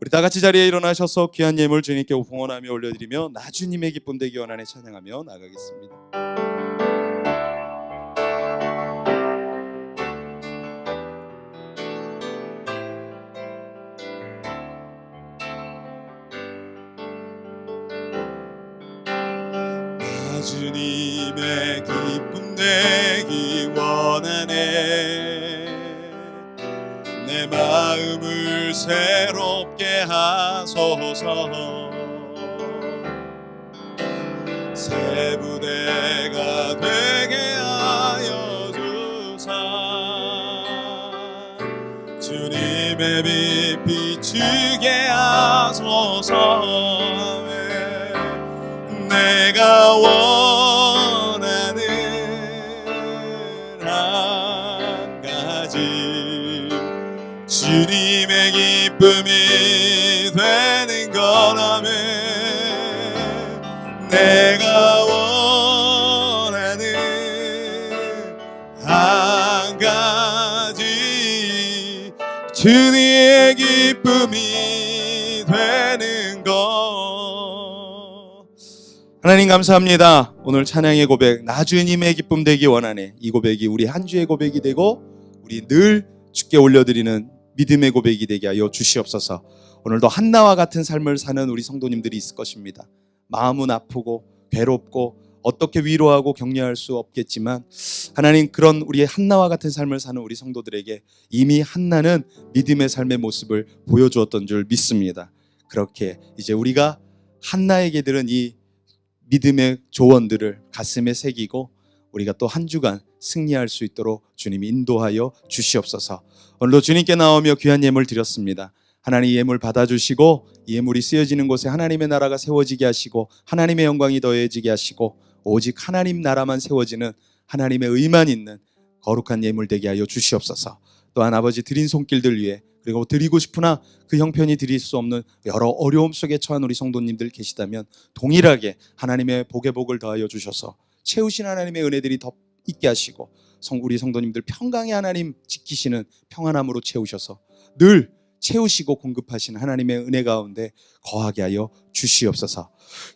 우리 다 같이 자리에 일어나셔서 귀한 예물 주님께 봉헌하며 올려드리며 나 주님의 기쁨 되기 원하네 찬양하며 나가겠습니다. 주님의 기쁨 되기 원하네. 내 마음을 새롭게 하소서. 새 부대가 되게 하여 주사. 주님의 빛 비추게 하소서. 내가 원하는 한 가지, 주님의 기쁨이 되는 거라면. 내가 원하는 한 가지, 주님의 기쁨이 되는 것. 하나님 감사합니다. 오늘 찬양의 고백, 나 주님의 기쁨 되기 원하네. 이 고백이 우리 한 주의 고백이 되고 우리 늘 주께 올려드리는 믿음의 고백이 되게 하여 주시옵소서. 오늘도 한나와 같은 삶을 사는 우리 성도님들이 있을 것입니다. 마음은 아프고 괴롭고 어떻게 위로하고 격려할 수 없겠지만, 하나님 그런 우리의 한나와 같은 삶을 사는 우리 성도들에게 이미 한나는 믿음의 삶의 모습을 보여주었던 줄 믿습니다. 그렇게 이제 우리가 한나에게 들은 이 믿음의 조언들을 가슴에 새기고 우리가 또 한 주간 승리할 수 있도록 주님이 인도하여 주시옵소서. 오늘도 주님께 나오며 귀한 예물 드렸습니다. 하나님 이 예물 받아주시고 이 예물이 쓰여지는 곳에 하나님의 나라가 세워지게 하시고 하나님의 영광이 더해지게 하시고 오직 하나님 나라만 세워지는 하나님의 의만 있는 거룩한 예물 되게 하여 주시옵소서. 또한 아버지 드린 손길들 위해, 그리고 드리고 싶으나 그 형편이 드릴 수 없는 여러 어려움 속에 처한 우리 성도님들 계시다면 동일하게 하나님의 복의 복을 더하여 주셔서 채우신 하나님의 은혜들이 더 있게 하시고 우리 성도님들 평강의 하나님 지키시는 평안함으로 채우셔서 늘 채우시고 공급하신 하나님의 은혜 가운데 거하게 하여 주시옵소서.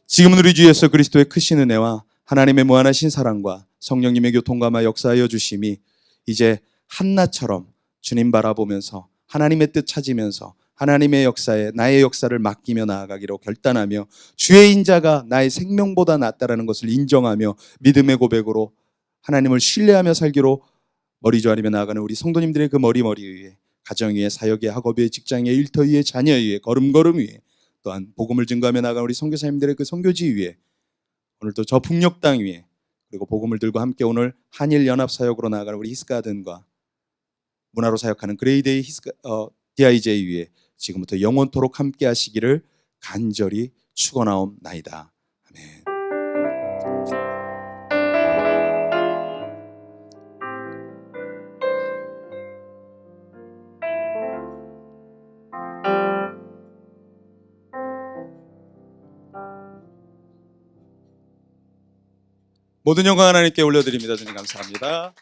지금은 우리 주 예수 그리스도의 크신 은혜와 하나님의 무한하신 사랑과 성령님의 교통감화 역사하여 주심이 이제 한나처럼 주님 바라보면서 하나님의 뜻 찾으면서 하나님의 역사에 나의 역사를 맡기며 나아가기로 결단하며 주의 인자가 나의 생명보다 낫다라는 것을 인정하며 믿음의 고백으로 하나님을 신뢰하며 살기로 머리 조아리며 나아가는 우리 성도님들의 그 머리 위에, 가정 위에, 사역 위에, 학업 위에, 직장 위에, 일터 위에, 자녀 위에, 걸음걸음 위에, 또한 복음을 증거하며 나아가는 우리 선교사님들의 그 선교지 위에, 오늘도 저 북녘 땅 위에, 그리고 복음을 들고 함께 오늘 한일 연합 사역으로 나아가는 우리 히스가든과 문화로 사역하는 그레이데이 DIJ 위에 지금부터 영원토록 함께 하시기를 간절히 축원하옵나이다. 아멘. 모든 영광 하나님께 올려드립니다. 주님 감사합니다.